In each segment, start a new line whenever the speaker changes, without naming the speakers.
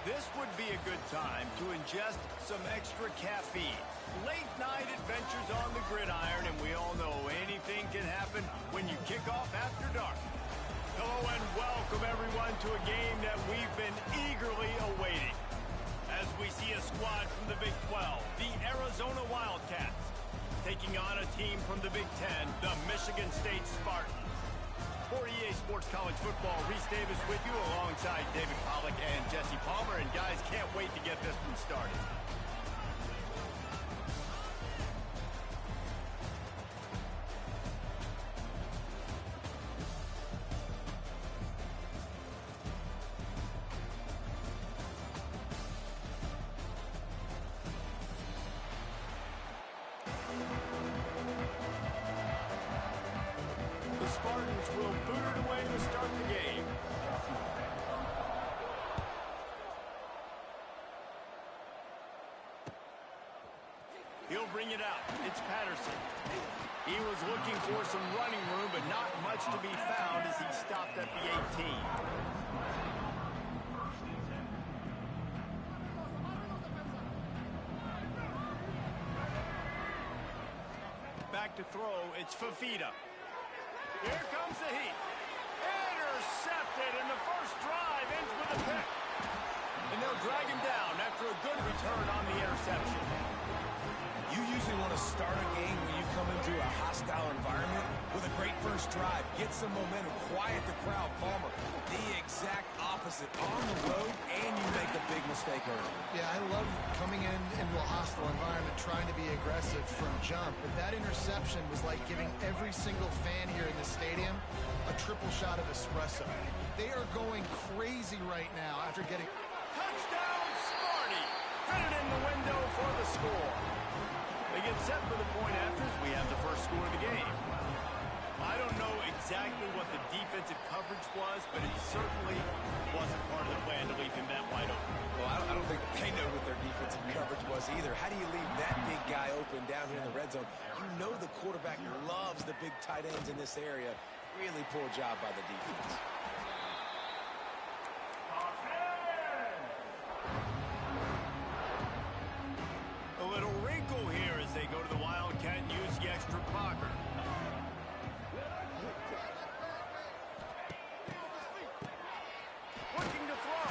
This would be a good time to ingest some extra caffeine. Late night adventures on the gridiron, and we all know anything can happen when you kick off after dark. Hello and welcome everyone to a game that we've been eagerly awaiting. As we see a squad from the Big 12, the Arizona Wildcats, taking on a team from the Big 10, the Michigan State Spartans. For EA Sports College Football, Reese Davis with you alongside David Pollack and Jesse Palmer. And guys, can't wait to get this one started. Spartans will boot it away to start the game. He'll bring it out. It's Patterson. He was looking for some running room, but not much to be found as he stopped at the 18. Back to throw, it's Fafita. Here comes the heat. Intercepted, and the first drive ends with a pick. And they'll drag him down after a good return on the interception.
You usually want to start a game when you come into a hostile environment with a great first drive. Get some momentum, quiet the crowd. Palmer, the exact opposite. On the road, and you make a big mistake early.
Yeah, I love coming into a hostile environment, trying to be aggressive from jump. But that interception was like giving every single fan here in the stadium a triple shot of espresso. They are going crazy right now after getting...
Touchdown, Sparty! Fit it in the window for the score. They get set for the point afters. We have the first score of the game. I don't know exactly what the defensive coverage was, but it certainly wasn't part of the plan to leave him that wide open.
Well, I don't think they know what their defensive coverage was either. How do you leave that big guy open down here in the red zone? You know the quarterback loves the big tight ends in this area. Really poor job by the defense.
A little wrinkle here as they go to the Wildcat and use the extra blocker. Looking to throw.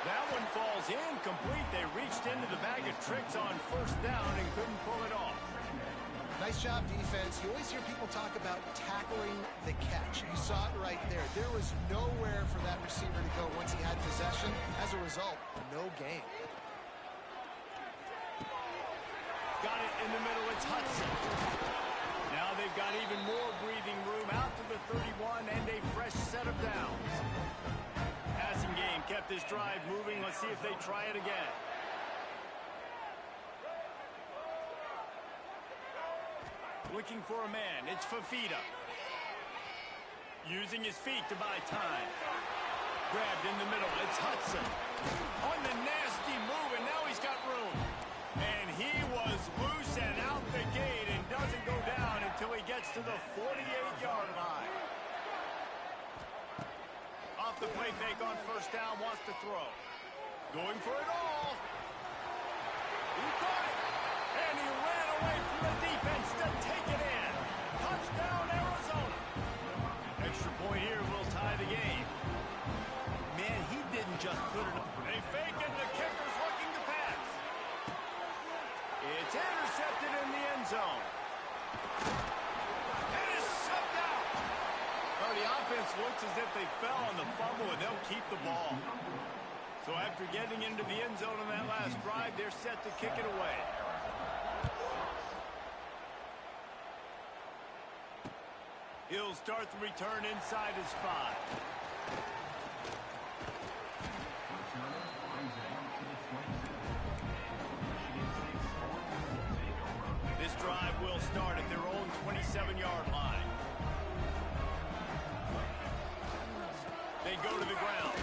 That one falls incomplete. They reached into the bag of tricks on first down and couldn't pull it off.
Nice job, defense. You always hear people talk about tackling the catch. You saw it right there. There was nowhere for that receiver to go once he had possession. As a result, no gain.
Got it in the middle, it's Hudson. Now they've got even more breathing room out to the 31 and a fresh set of downs. Passing game kept this drive moving. Let's see if they try it again. Looking for a man, it's Fafita. Using his feet to buy time. Grabbed in the middle, it's Hudson. On the nasty move, and now he's got room. And he was loose and out the gate and doesn't go down until he gets to the 48-yard line. Off the play fake on first down, wants to throw. Going for it all. He caught it. And he ran away from the defense to take it in. Touchdown, Arizona. Extra point here will tie the game. Man, he didn't just put it up. They fake it, the kicker's looking to pass. It's intercepted in the end zone. And it's sucked out. Well, the offense looks as if they fell on the fumble, and they'll keep the ball. So after getting into the end zone on that last drive, they're set to kick it away. He'll start the return inside his 5. This drive will start at their own 27-yard line. They go to the ground.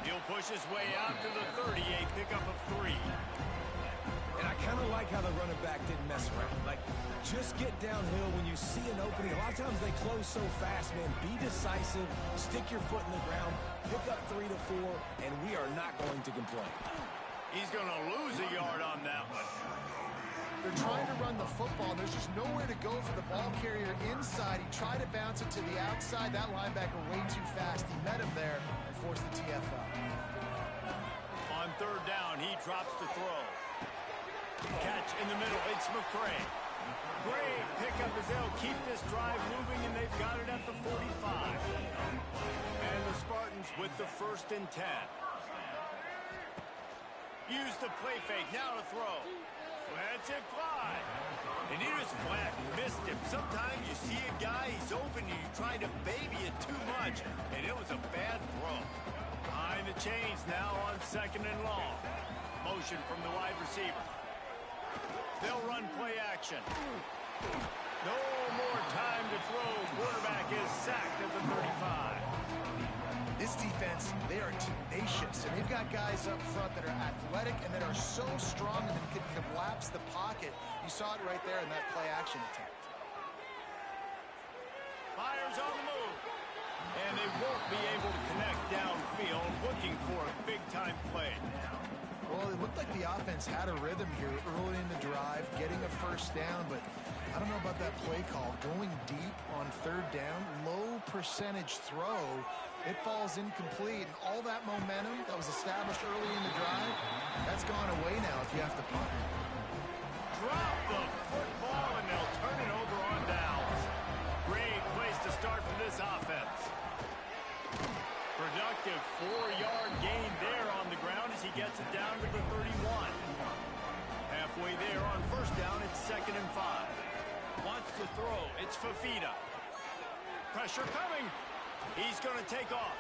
He'll push his way out to the 30, a pickup of 3.
And I kind of like how the running back didn't mess around. Like, just get downhill when you see an opening. A lot of times they close so fast, man. Be decisive. Stick your foot in the ground. Pick up 3 to to 4, and we are not going to complain.
He's going to lose a yard on that one.
They're trying to run the football. There's just nowhere to go for the ball carrier inside. He tried to bounce it to the outside. That linebacker way too fast. He met him there and forced the TFL.
On third down, he drops to throw. Catch in the middle. It's McCray. Great pickup as they'll keep this drive moving, and they've got it at the 45. And the Spartans with the 1st and 10. Use the play fake. Now to throw. Let's it fly. And he just flat missed him. Sometimes you see a guy, he's open, and you try to baby it too much, and it was a bad throw. Behind the chains now on 2nd and long. Motion from the wide receiver. They'll run play action. No more time to throw. Quarterback is sacked at the 35.
This defense, they are tenacious, and they've got guys up front that are athletic and that are so strong and can collapse the pocket. You saw it right there in that play action attempt.
Fires on the move. And they won't be able to connect downfield, looking for a big-time play.
Well, it looked like the offense had a rhythm here early in the drive, getting a 1st down, but I don't know about that play call. Going deep on 3rd down, low percentage throw, it falls incomplete, and all that momentum that was established early in the drive, that's gone away now if you have to punt.
Drop the football, and they'll turn it over on downs. Great place to start for this offense. Productive 4-yard gain there on the ground as he gets it down to the 31. Halfway there on 1st down, it's 2nd and 5. Wants to throw. It's Fafita. Pressure coming. He's going to take off.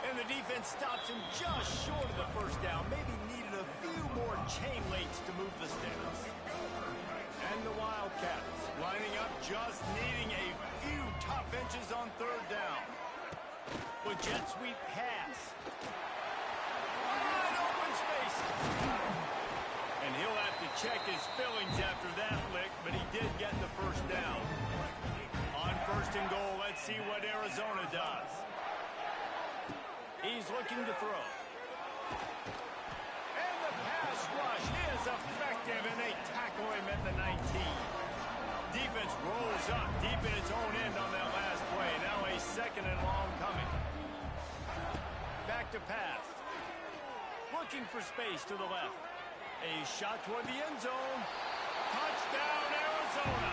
And the defense stops him just short of the 1st down. Maybe needed a few more chain links to move the sticks. And the Wildcats lining up, just needing a few tough inches on 3rd down. With jet sweep pass. Wide open space. And he'll have to check his fillings after that lick, but he did get the 1st down. On 1st and goal, let's see what Arizona does. He's looking to throw. And the pass rush is effective, and they tackle him at the 19. Defense rolls up deep in its own end on that last play. Now a 2nd and long coming. Back to pass. Looking for space to the left. A shot toward the end zone. Touchdown, Arizona.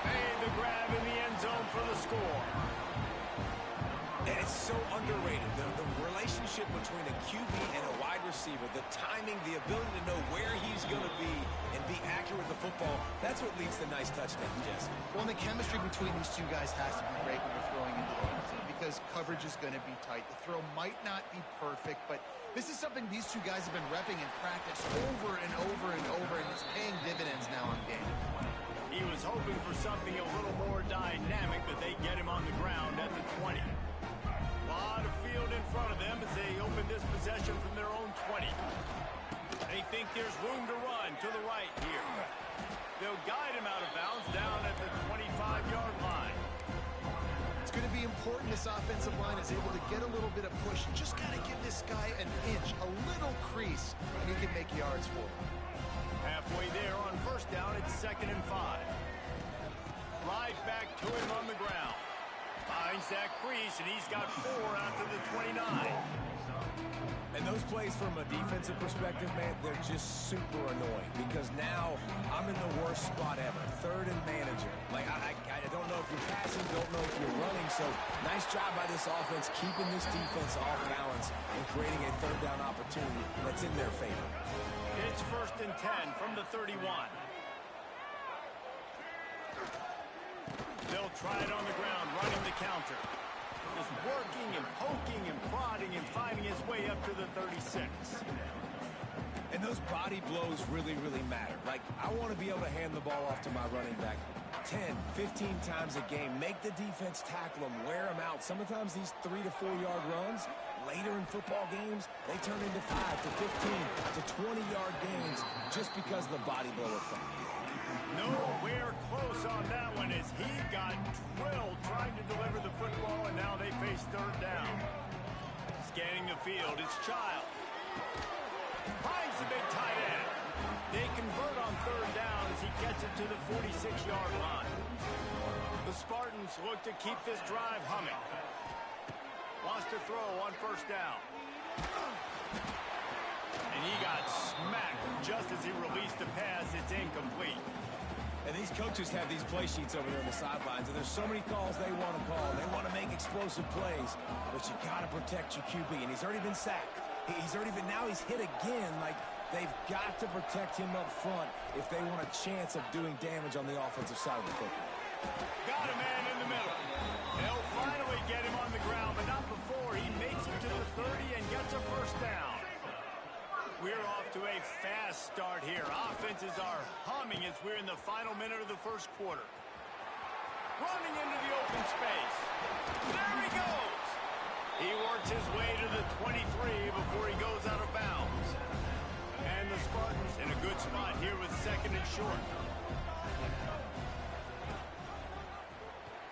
Made the grab in the end zone for the score.
And it's so underrated. The relationship between a QB and a wide receiver, the timing, the ability to know where he's going to be and be accurate with the football, that's what leads to nice touchdowns, Jesse.
Well, the chemistry between these two guys has to be great when they're throwing into the end zone because coverage is going to be tight. The throw might not be perfect, but this is something these two guys have been repping in practice over and over and over, and it's paying dividends now on game.
He was hoping for something a little more dynamic, but they get him on the ground at the 20. A lot of field in front of them as they open this possession from their own 20. They think there's room to run to the right here. They'll guide him out of bounds down at the 25-yard line.
It's going to be important this offensive line is able to get a little bit of push. Just got to give this guy an inch, a little crease, and he can make yards for him.
Halfway there on 1st down, it's 2nd and 5. Right back to him on the ground. Finds that crease, and he's got 4 out to the 29.
And those plays from a defensive perspective, man, they're just super annoying because now I'm in the worst spot ever. 3rd and manager. Like, I don't know if you're passing, don't know if you're running. So nice job by this offense keeping this defense off balance and creating a 3rd down opportunity that's in their favor.
It's 1st and 10 from the 31. They'll try it on the ground, running the counter. Just working and poking and prodding and finding his way up to the 36.
And those body blows really, really matter. Like, I want to be able to hand the ball off to my running back 10, 15 times a game. Make the defense tackle them, wear them out. Sometimes these 3 to 4 yard runs, later in football games, they turn into 5 to 15 to 20-yard gains just because of the body blow effect.
Nowhere close on that one as he got drilled trying to deliver the football, and now they face 3rd down. the field. It's Child. Finds the big tight end. They convert on third down as he gets it to the 46-yard line. The Spartans look to keep this drive humming. Wants to throw on first down. And he got smacked just as he released the pass. It's incomplete.
And these coaches have these play sheets over there on the sidelines, and there's so many calls they want to call. They want to make explosive plays, but you got to protect your QB, and he's already been sacked. Now he's hit again. Like, they've got to protect him up front if they want a chance of doing damage on the offensive side of the football.
Got a man in the middle. They'll finally get him on the ground, but not before he makes it to the 30 and gets a first down. We're off to a fast start here. Offenses are humming as we're in the final minute of the first quarter. Running into the open space. There he goes. He works his way to the 23 before he goes out of bounds. And the Spartans in a good spot here with second and short.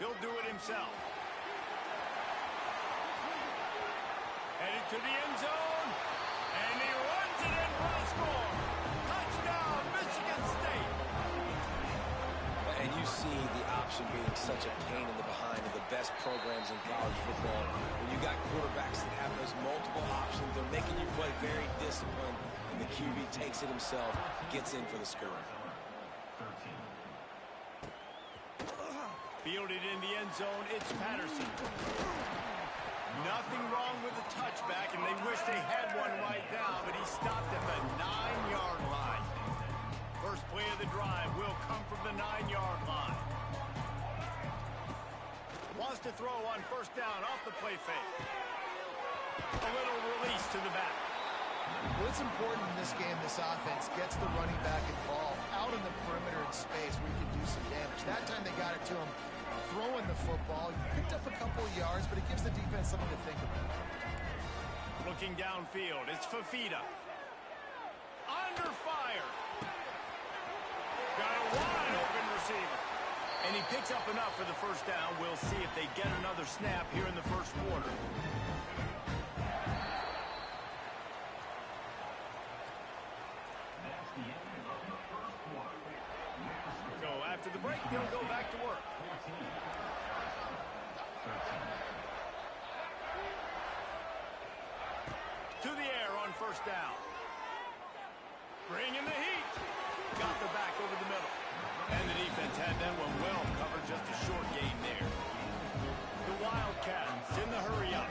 He'll do it himself. Headed to the end zone. And he runs it in for a score. Touchdown, Michigan State.
And you see the option being such a pain in the behind of the best programs in college football. When you got quarterbacks that have those multiple options, they're making you play very disciplined, and the QB takes it himself, gets in for the score.
Fielded in the end zone, it's Patterson. Nothing wrong with the touchback, and they wish they had one right now, but he stopped at the 9-yard line. First play of the drive will come from the 9-yard line. Wants to throw on first down off the play fake. A little release to the back.
What's important in this game, this offense gets the running back involved out in the perimeter in space where you can do some damage. That time they got it to him throwing the football. He picked up a couple of yards, but it gives the defense something to think about.
Looking downfield, it's Fafita. Under fire. Got a wide open receiver. And he picks up enough for the first down. We'll see if they get another snap here in the first quarter. So after the break, they'll go back to work. To the air on first down. Bringing the heat. Got the back over the middle. And the defense had that one well covered, just a short gain there. The Wildcats in the hurry up.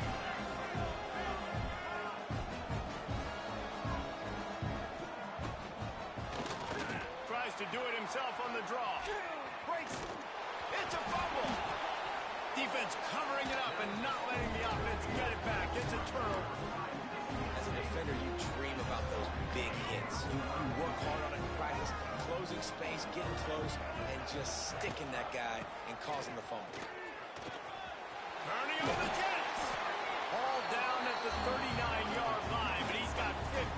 Tries to do it himself on the draw. Breaks. It's a fumble. Defense covering it up and not letting the offense get it back. It's a turnover.
As a defender, you dream about those big hits. You work hard on it in practice, closing space, getting close, and just sticking that guy and causing the fumble.
Turning on the Jets. Ball down at the 39-yard line, but he's got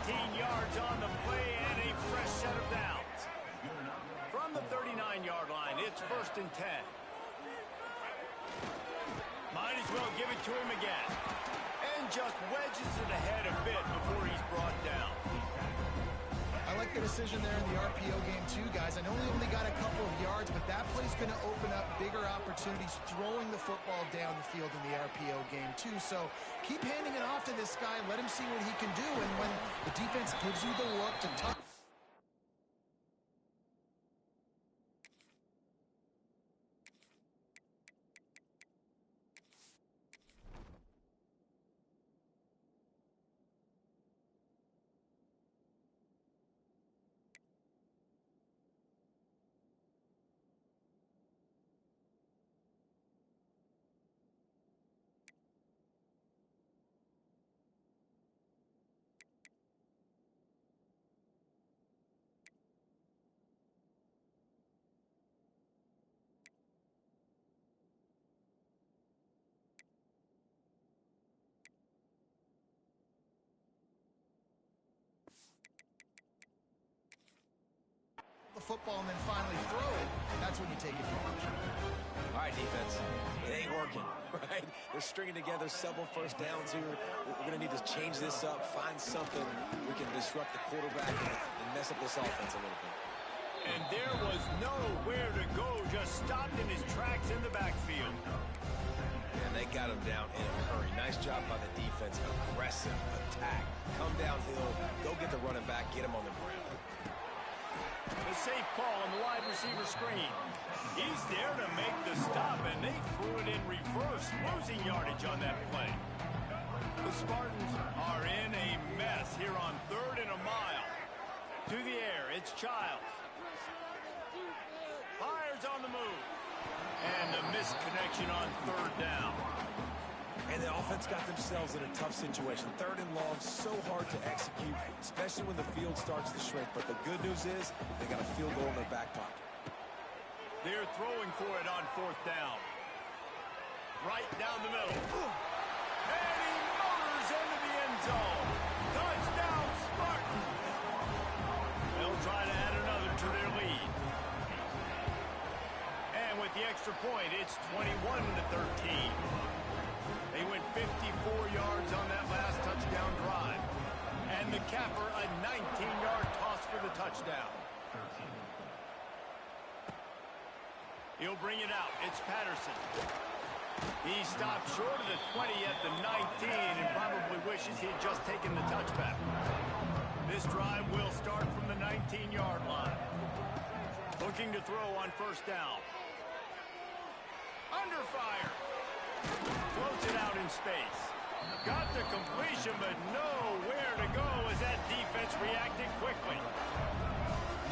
15 yards on the play and a fresh set of downs. From the 39-yard line, it's first and 10. Might as well give it to him again. And just wedges it ahead a bit before he's brought down.
I like the decision there in the RPO game too, guys. I know he only got a couple of yards, but that play's going to open up bigger opportunities throwing the football down the field in the RPO game too. So keep handing it off to this guy. Let him see what he can do. And when the defense gives you the look to tuck football and then finally throw it, that's when you take advantage.
All right, defense, it ain't working, right? They're stringing together several first downs here. We're going to need to change this up, find something we can disrupt the quarterback and mess up this offense a little bit.
And there was nowhere to go, just stopped in his tracks in the backfield.
And they got him down in a hurry. Nice job by the defense. Aggressive attack. Come downhill. Go get the running back. Get him on the ground.
A safe call on the wide receiver screen. He's there to make the stop, and they threw it in reverse, losing yardage on that play. The Spartans are in a mess here on 3rd and a mile. To the air, it's Childs. Fires on the move. And a missed connection on 3rd down.
And the offense got themselves in a tough situation. 3rd and long, so hard to execute, especially when the field starts to shrink. But the good news is they got a field goal in their back pocket.
They're throwing for it on 4th down. Right down the middle. And he motors into the end zone. Touchdown, Spartans. They'll try to add another to their lead. And with the extra point, it's 21-13. They went 54 yards on that last touchdown drive. And the capper, a 19-yard toss for the touchdown. He'll bring it out. It's Patterson. He stopped short of the 20 at the 19 and probably wishes he'd just taken the touchback. This drive will start from the 19-yard line. Looking to throw on 1st down. Under fire. Floats it out in space. Got the completion, but nowhere to go as that defense reacted quickly.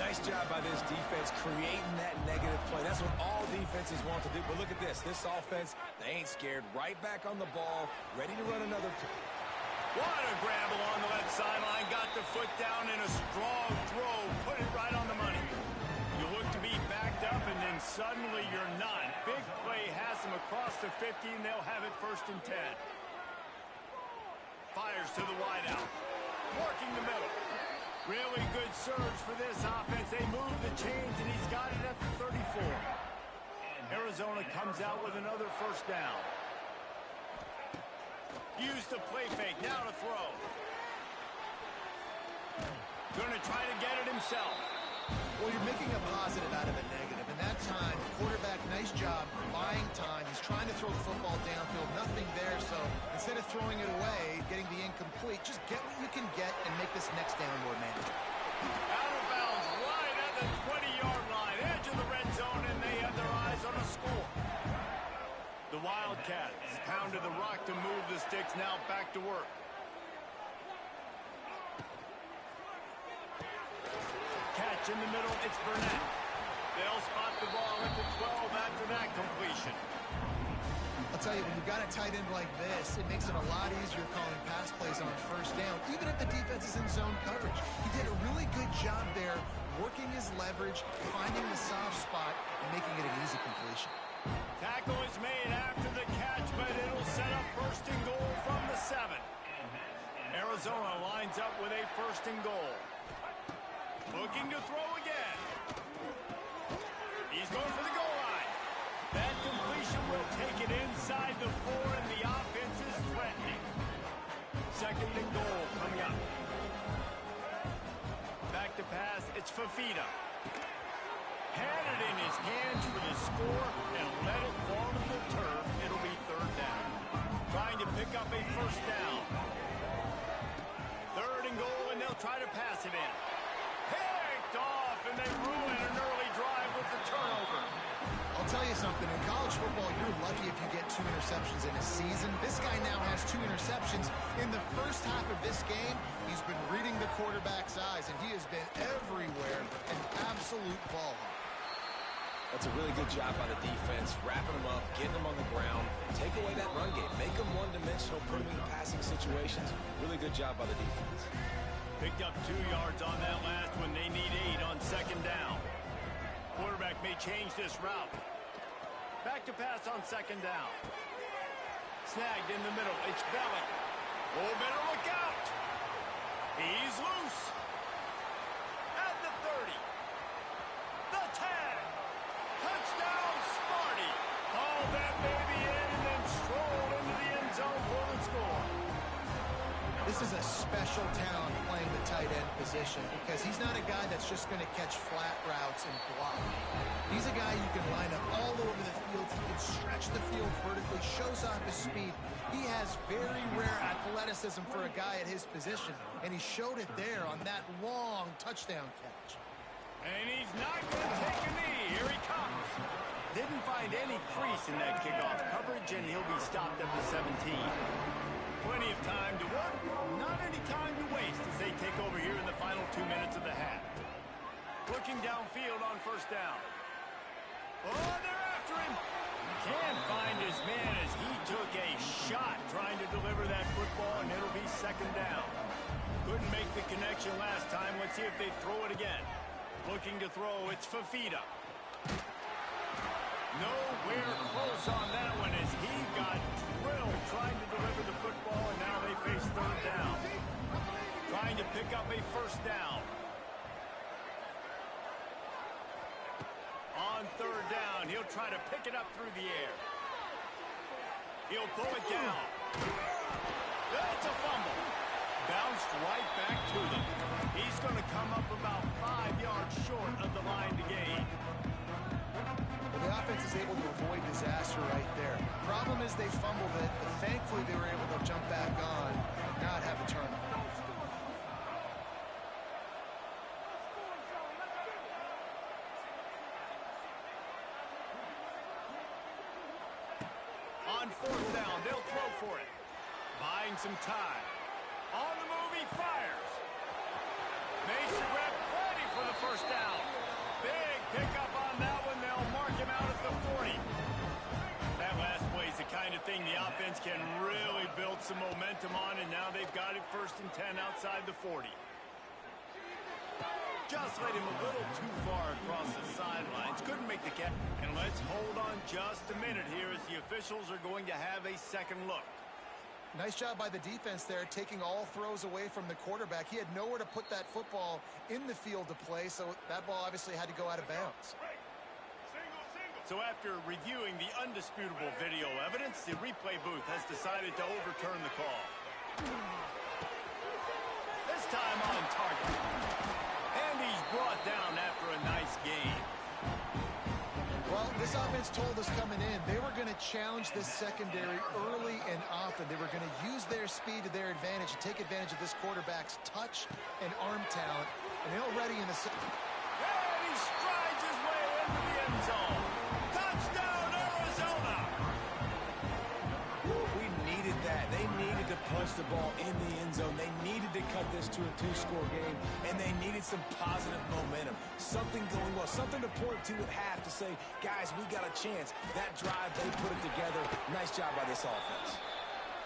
Nice job by this defense creating that negative play. That's what all defenses want to do. But look at this. This offense, they ain't scared. Right back on the ball, ready to run another play.
What a grab along the left sideline. Got the foot down in a strong throw. Put it right on the money. You look to be backed up, and then suddenly you're not. Big play has them across the 50, and they'll have it 1st and 10. Fires to the wideout. Working the middle. Really good surge for this offense. They move the chains, and he's got it at the 34. Arizona comes out with another 1st down. Use the play fake. Now to throw. Going to try to get it himself.
Well, you're making a positive out of a negative. And that time, the quarterback, nice job buying time. He's trying to throw the football downfield. Nothing there. So instead of throwing it away, getting the incomplete, just get what you can get and make this next down more manageable.
Out of bounds right at the 20-yard line. Edge of the red zone, and they have their eyes on a score. The Wildcats pounded the rock to move the sticks. Now back to work. Catch in the middle, it's Burnett. They'll spot the ball at the 12 after that completion.
I'll tell you, when you've got a tight end like this, it makes it a lot easier calling pass plays on 1st down, even if the defense is in zone coverage. He did a really good job there, working his leverage, finding the soft spot, and making it an easy completion.
Tackle is made after the catch, but it'll set up 1st and goal from the 7. Arizona lines up with a 1st and goal. Looking to throw again. He's going for the goal line. That completion will take it inside the 4, and the offense is threatening. 2nd and goal coming up. Back to pass, it's Fafita. Had it in his hands for the score and let it fall to the turf. It'll be 3rd down. Trying to pick up a 1st down. 3rd and goal, and they'll try to pass it in. Picked off, and they ruin an early drive with the turnover.
I'll tell you something. In college football, you're lucky if you get 2 interceptions in a season. This guy now has 2 interceptions. In the first half of this game, he's been reading the quarterback's eyes, and he has been everywhere, an absolute ball hawk.
That's a really good job by the defense, wrapping them up, getting them on the ground, take away that run game, make them one-dimensional, put them in passing situations. Really good job by the defense.
Picked up 2 yards on that last when they need 8 on 2nd down. Quarterback may change this route. Back to pass on 2nd down. Snagged in the middle. It's Belling. Oh, better look out. He's loose. At the 30. tag. Touchdown, Smarty. Hauled that baby in and then strolled into the end zone for the score.
This is a special talent playing the tight end position because he's not a guy that's just going to catch flat routes and block. He's a guy you can line up all over the field. He can stretch the field vertically, shows off his speed. He has very rare athleticism for a guy at his position, and he showed it there on that long touchdown catch.
And he's not going to take a knee. Here he comes. Didn't find any crease in that kickoff coverage, and he'll be stopped at the 17. Plenty of time to work, not any time to waste as they take over here in the final 2 minutes of the half. Looking downfield on first down. Oh, they're after him. Can't find his man as he took a shot trying to deliver that football, and it'll be second down. Couldn't make the connection last time. Let's see if they throw it again. Looking to throw, it's Fafita. Nowhere close on that one as he got drilled trying to deliver the football, and now they face third down. Trying to pick up a first down. On third down, he'll try to pick it up through the air. He'll pull it down. That's a fumble. Bounced right back to them. He's going to come up about 5 yards short of the line to gain.
Well, the offense is able to avoid disaster right there. Problem is they fumbled it, but thankfully they were able to jump back on and not have a turnover.
On fourth down, they'll throw for it. Buying some time. On the move, he fires. Makes the grab plenty for the first down. Big pickup on that one. They'll mark him out at the 40. That last play is the kind of thing the offense can really build some momentum on, and now they've got it first and 10 outside the 40. Just led him a little too far across the sidelines. Couldn't make the catch. And let's hold on just a minute here as the officials are going to have a second look.
Nice job by the defense there, taking all throws away from the quarterback. He had nowhere to put that football in the field to play, so that ball obviously had to go out of bounds.
So after reviewing the undisputable video evidence, the replay booth has decided to overturn the call. This time on target. And he's brought down after a nice game.
Well, this offense told us coming in they were going to challenge this secondary early and often. They were going to use their speed to their advantage and take advantage of this quarterback's touch and arm talent. And already in the second.
And he strides his way into the end zone. Touchdown, Arizona!
We needed that. They needed to punch the ball in the end zone. They needed to cut this to a 2-score game, and they needed some positive momentum. Something going well, something to point to at half to say, guys, we got a chance. That drive, they put it together. Nice job by this offense.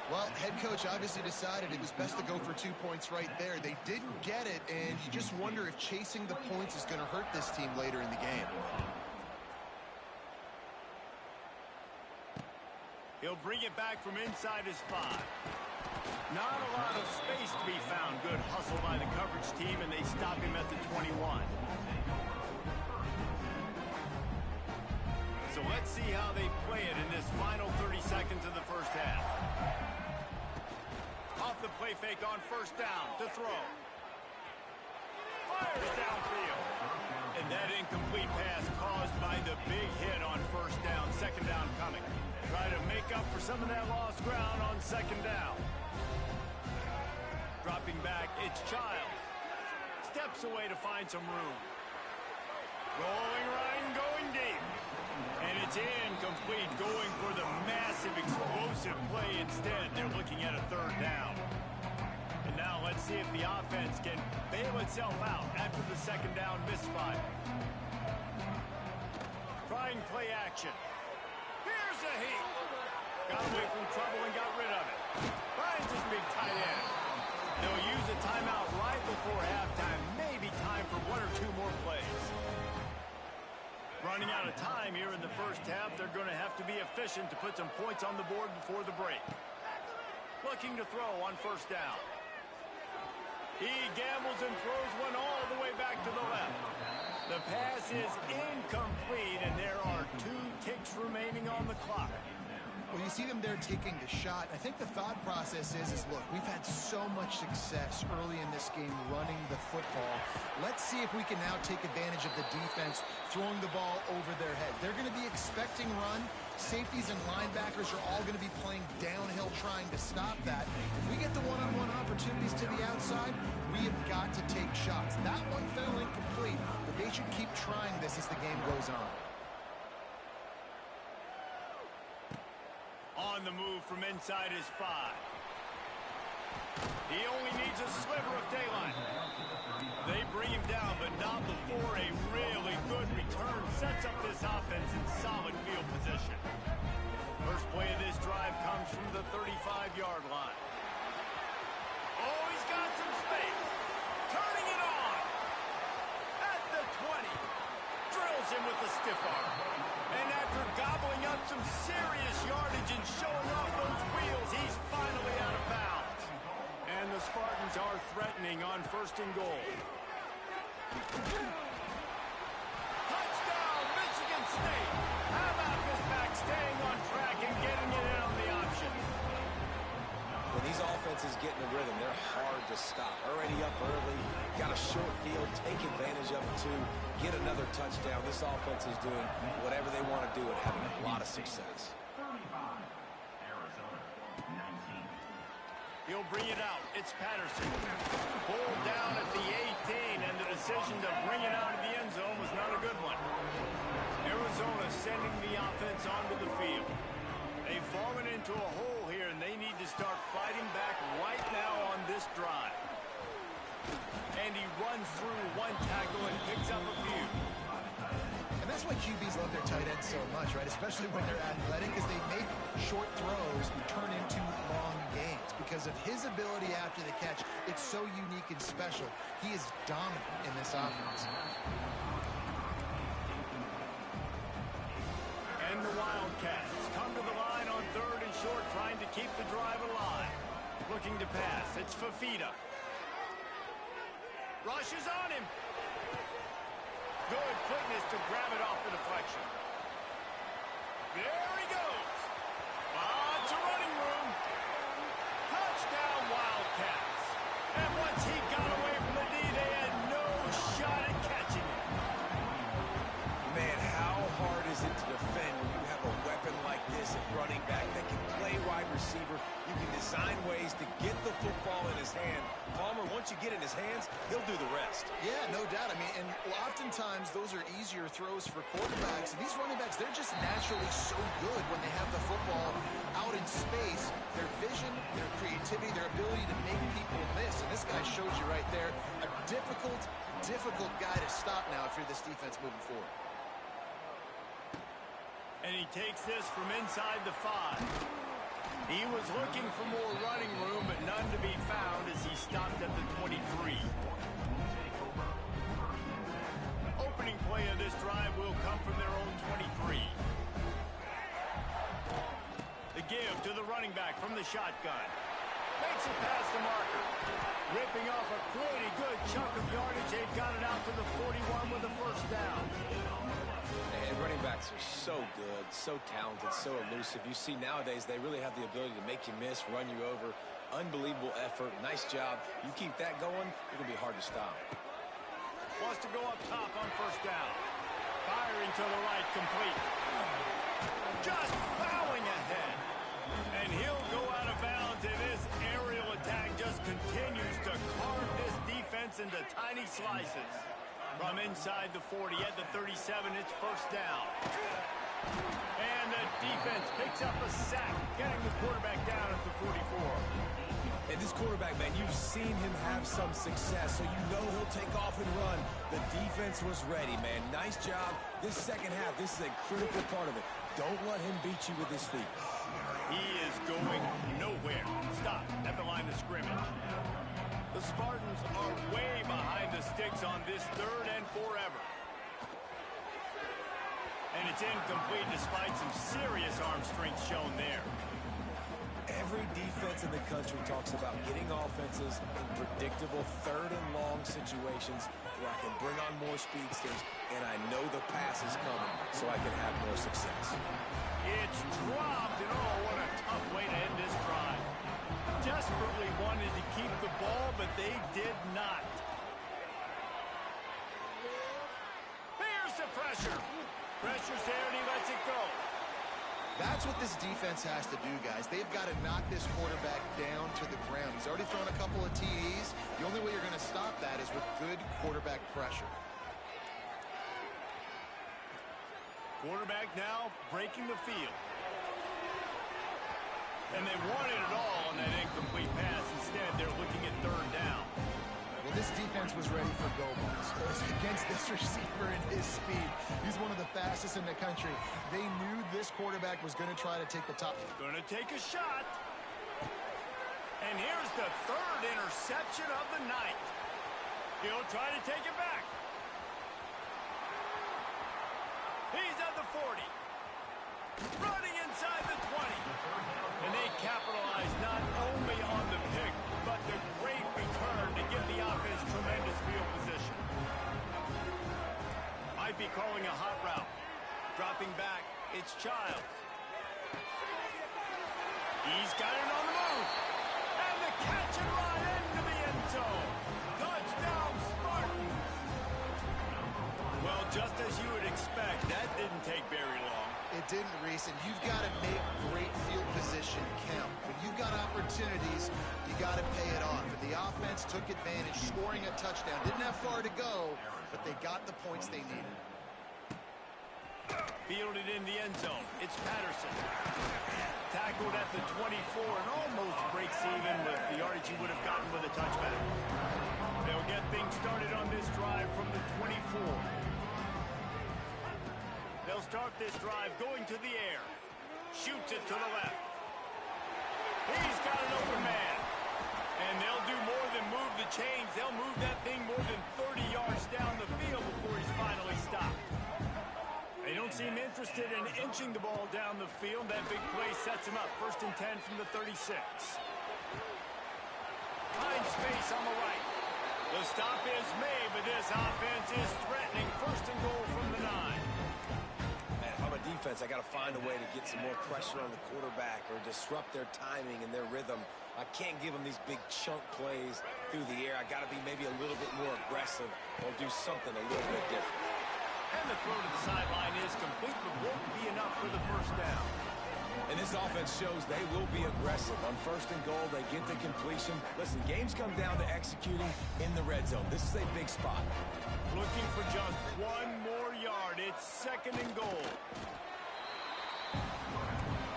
Well, head coach obviously decided it was best to go for 2 points right there. They didn't get it, and you just wonder if chasing the points is going to hurt this team later in the game.
He'll bring it back from inside his 5. Not a lot of space to be found. Good hustle by the coverage team, and they stop him at the 21. So let's see how they play it in this final 30 seconds of the first half. Off the play fake on first down to throw. Fires downfield. And that incomplete pass caused by the big hit on first down. Second down coming. Try to make up for some of that lost ground on second down. Dropping back, it's Childs. Steps away to find some room. Rolling right and going deep. And it's incomplete, going for the massive explosive play instead. They're looking at a third down. And now let's see if the offense can bail itself out after the second down misfire. Trying play action. Here's a heat. Got away from trouble and got rid of it. Finds his big tight end. They'll use a timeout right before halftime. Maybe time for 1 or 2 more plays. Running out of time here in the first half. They're going to have to be efficient to put some points on the board before the break. Looking to throw on first down. He gambles and throws one all the way back to the left. The pass is incomplete, and there are 2 ticks remaining on the clock.
Well, you see them there taking the shot. I think the thought process is look, we've had so much success early in this game running the football. Let's see if we can now take advantage of the defense throwing the ball over their head. They're going to be expecting run. Safeties and linebackers are all going to be playing downhill trying to stop that. If we get the one-on-one opportunities to the outside, we have got to take shots. That one fell incomplete, but they should keep trying this as the game goes on.
On the move from inside his 5. He only needs a sliver of daylight. They bring him down, but not before a really good return sets up this offense in solid field position. First play of this drive comes from the 35-yard line. Oh, he's got some space. Turning it on. At the 20. Drills him with the stiff arm. And after gobbling up some serious yardage and showing off those wheels, he's finally out of bounds. And the Spartans are threatening on 1st and goal. Touchdown, Michigan State. How about this back staying on track and getting it in on the option?
When these offenses get in the rhythm, they're hard to stop. Already up early, got a short field, take advantage of it too, get another touchdown. This offense is doing whatever they want to do and having a lot of success.
He'll bring it out. It's Patterson. Pulled down at the 18, and the decision to bring it out of the end zone was not a good one. Arizona sending the offense onto the field. They've fallen into a hole here, and they need to start fighting back right now on this drive. And he runs through 1 tackle and picks up a few.
And that's why QBs love their tight ends so much, right? Especially when they're athletic, because they make short throws turn into long gains. Because of his ability after the catch, it's so unique and special. He is dominant in this offense.
And the Wildcats come to the line on 3rd and short, trying to keep the drive alive. Looking to pass. It's Fafita. Rushes on him. Good quickness to grab it off the deflection. There he goes. Lots of running room. Touchdown, Wildcats. And once he got away from the D, they had no shot at catching him.
Man, how hard is it to defend when you have a weapon like this at running back that can play wide receiver? You can design ways to get the football in his hand. Palmer, once you get in his hands, he'll do the rest.
Yeah, no doubt. I mean, and oftentimes those are easier throws for quarterbacks. And these running backs, they're just naturally so good when they have the football out in space. Their vision, their creativity, their ability to make people miss. And this guy shows you right there, a difficult guy to stop now if you're this defense moving forward.
And he takes this from inside the 5. He was looking for more running room, but none to be found as he stopped at the 23. Opening play of this drive will come from their own 23. The give to the running back from the shotgun. Makes it past the marker. Ripping off a pretty good chunk of yardage. They've got it out to the 41 with the 1st down.
And running backs are so good, so talented, so elusive. You see nowadays they really have the ability to make you miss, run you over. Unbelievable effort. Nice job. You keep that going, it'll be hard to stop.
Wants to go up top on 1st down. Firing to the right, complete. Just bowing ahead. And he'll go out of bounds, and this aerial attack just continues to carve this defense into tiny slices. From inside the 40 at the 37, it's 1st down. And the defense picks up a sack, getting the quarterback down at the 44.
And this quarterback, man, you've seen him have some success, so you know he'll take off and run. The defense was ready, man. Nice job. This second half, this is a critical part of it. Don't let him beat you with his feet.
He is going nowhere. Stop at the line of scrimmage. The Spartans are way behind the sticks on this 3rd and forever. And it's incomplete despite some serious arm strength shown there.
Every defense in the country talks about getting offenses in predictable 3rd and long situations. where I can bring on more speedsters, and I know the pass is coming, so I can have more success.
It's dropped, and oh, what a tough way to end this drive. Desperately wanted to keep the ball, but they did not. Here's the pressure. Pressure's there, and he lets it go.
That's what this defense has to do, guys. They've got to knock this quarterback down to the ground. He's already thrown a couple of TDs. The only way you're going to stop that is with good quarterback pressure.
Quarterback now breaking the field. And they wanted it all on that incomplete pass. Instead, they're looking at third down.
Well, this defense was ready for go-balls. Against this receiver and his speed. He's one of the fastest in the country. They knew this quarterback was going to try to take the top.
Going to take a shot. And here's the third interception of the night. He'll try to take it back. He's at the 40. Running inside the 20. And they capitalize not only on the pick, but the great return to give the offense tremendous field position. Might be calling a hot route. Dropping back, it's Childs. He's got it on the move. And the catch and run into the end zone. Touchdown, Spartans. Well, just as you would expect, that didn't take very long.
It didn't, Reese, and you've got to make great field position count. When you've got opportunities, you got to pay it off. And the offense took advantage, scoring a touchdown. Didn't have far to go, but they got the points they needed.
Fielded in the end zone. It's Patterson. Tackled at the 24 and almost breaks even with the yardage he would have gotten with a touchback. They'll get things started on this drive from the 24. They'll start this drive going to the air. Shoots it to the left. He's got an open man. And they'll do more than move the chains. They'll move that thing more than 30 yards down the field before he's finally stopped. They don't seem interested in inching the ball down the field. That big play sets him up. 1st and 10 from the 36. Find space on the right. The stop is made, but this offense is threatening. 1st and goal from the 9.
Man, if I'm a defense, I got to find a way to get some more pressure on the quarterback or disrupt their timing and their rhythm. I can't give them these big chunk plays through the air. I got to be maybe a little bit more aggressive or do something a little bit different.
And the throw to the sideline is complete, but won't be enough for the 1st down.
And this offense shows they will be aggressive. On 1st and goal, they get the completion. Listen, games come down to executing in the red zone. This is a big spot.
Looking for just one more yard. It's 2nd and goal.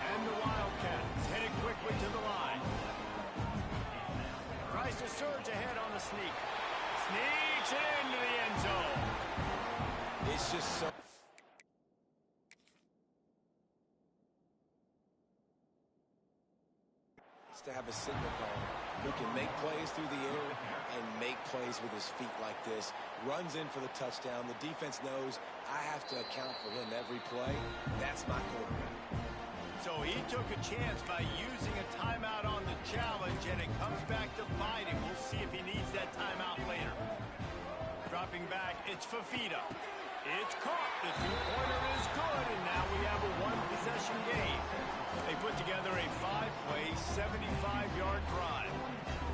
And the Wildcats headed quickly to the line. Tries to surge ahead on the sneak. Sneaks it into the end zone.
It's just so... to have a signal caller who can make plays through the air and make plays with his feet like this. Runs in for the touchdown. The defense knows I have to account for him every play. That's my quarterback.
So he took a chance by using a timeout on the challenge, and it comes back to bite him. We'll see if he needs that timeout later. Dropping back, it's Fafita. It's caught. The two-pointer is good, and now we have a one-possession game. They put together a 5-play, 75-yard drive.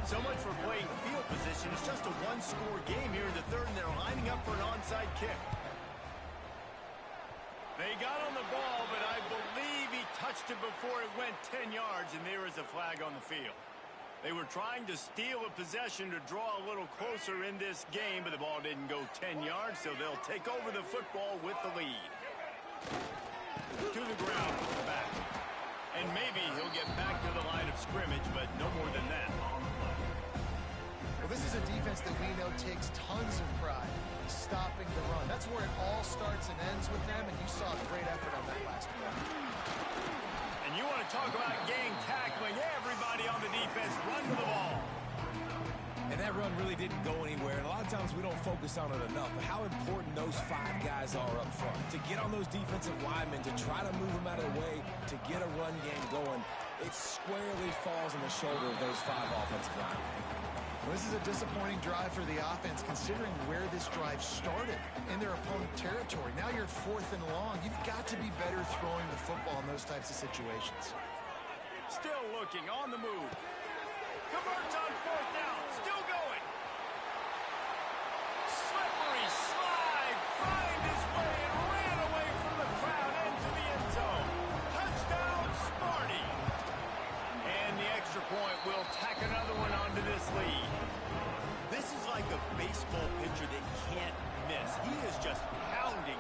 So much for playing field position. It's just a one-score game here in the 3rd, and they're lining up for an onside kick. They got on the ball, but I believe he touched it before it went 10 yards, and there is a flag on the field. They were trying to steal a possession to draw a little closer in this game, but the ball didn't go 10 yards, so they'll take over the football with the lead. To the ground, back. And maybe he'll get back to the line of scrimmage, but no more than that.
Well, this is a defense that we know takes tons of pride stopping the run. That's where it all starts and ends with them, and you saw a great effort on that last play.
And you want to talk about gang tackling, everybody on the defense run to the ball.
And that run really didn't go anywhere. And a lot of times we don't focus on it enough. But how important those 5 guys are up front. To get on those defensive linemen, to try to move them out of the way, to get a run game going, it squarely falls on the shoulder of those 5 offensive linemen.
This is a disappointing drive for the offense, considering where this drive started in their opponent territory. Now you're at 4th and long. You've got to be better throwing the football in those types of situations.
Still looking on the move. Converts on 4th down. Still going. Slippery slide. Find his way and ran away from the crowd into the end zone. Touchdown, Smarty. And the extra point will tack another one onto this lead. This is like a baseball pitcher that can't miss. He is just pounding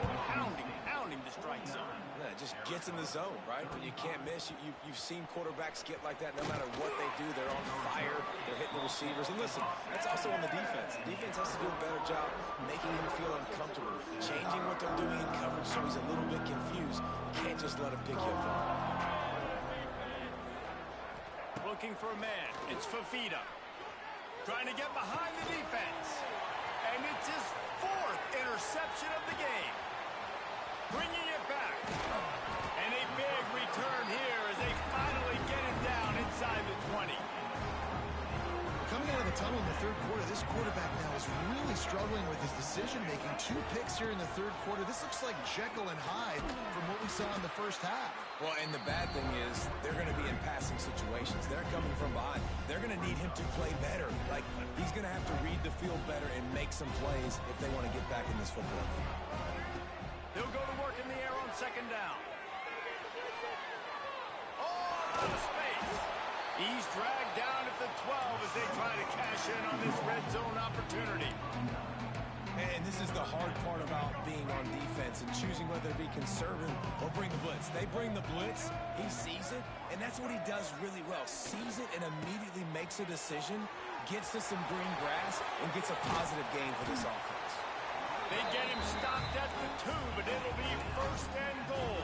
the strike zone.
Yeah, just gets in the zone, right? When you can't miss, you've seen quarterbacks get like that no matter what they do. They're on fire. They're hitting the receivers. And listen, that's also on the defense. The defense has to do a better job making him feel uncomfortable, changing what they're doing in coverage so he's a little bit confused. You can't just let him pick you apart.
Looking for a man. It's Fafita. Trying to get behind the defense. And it's his 4th interception of the game. Bringing it back. And a big return here as they finally get him down inside the 20.
Coming out of the tunnel in the 3rd quarter, this quarterback now is really struggling with his decision-making. 2 picks here in the 3rd quarter. This looks like Jekyll and Hyde from what we saw in the 1st half.
Well, and the bad thing is they're going to be in passing situations. They're coming from behind. They're going to need him to play better. Like, he's going to have to read the field better and make some plays if they want to get back in this football game.
He'll go to work in the air on 2nd down. Oh, out of space. He's dragged down at the 12 as they try to cash in on this red zone opportunity.
And this is the hard part about being on defense and choosing whether to be conservative or bring the blitz. They bring the blitz, he sees it, and that's what he does really well. Sees it and immediately makes a decision, gets to some green grass, and gets a positive gain for this offense.
They get him stopped at the 2, but it'll be 1st and goal.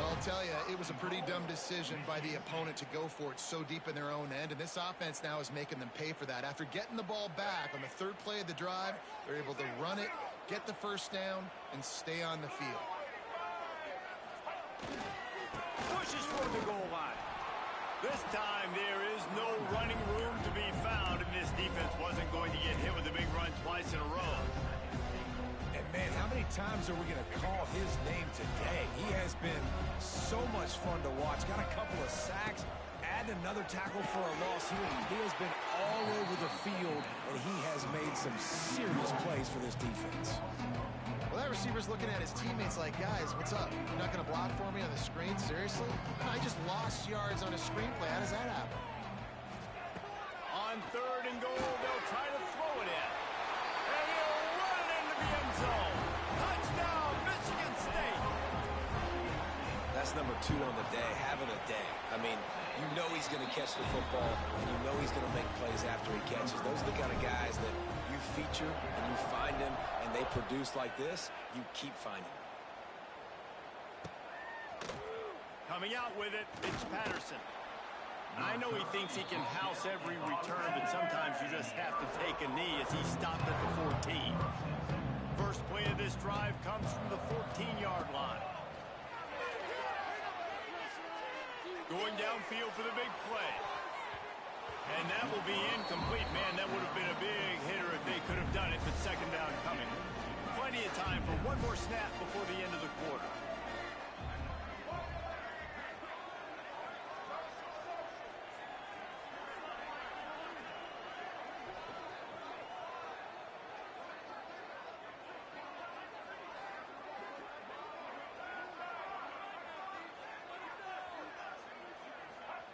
Well, I'll tell you, it was a pretty dumb decision by the opponent to go for it so deep in their own end, and this offense now is making them pay for that. After getting the ball back on the 3rd play of the drive, they're able to run it, get the 1st down, and stay on the field.
Pushes for the goal line. This time there is no running room to be found, and this defense wasn't going to get hit with a big run twice in a row.
And man, how many times are we going to call his name today? He has been so much fun to watch. Got a couple of sacks, add another tackle for a loss here. He has been all over the field, and he has made some serious plays for this defense.
Well, that receiver's looking at his teammates like, guys, what's up? You're not going to block for me on the screen? Seriously? No, I just lost yards on a screenplay. How does that happen?
On 3rd and goal, they'll try to throw it in. And he'll run it into the end zone. Touchdown, Michigan State.
That's number 2 on the day, having a day. I mean, you know he's going to catch the football, and you know he's going to make plays after he catches. Those are the kind of guys that you feature and you find him, and they produce like this, you keep finding them.
Coming out with it, it's Patterson. I know he thinks he can house every return, but sometimes you just have to take a knee as he stopped at the 14. First play of this drive comes from the 14-yard line. Going downfield for the big play. And that will be incomplete. Man, that would have been a big hitter if they could have done it, but 2nd down coming. Plenty of time for one more snap before the end of the quarter.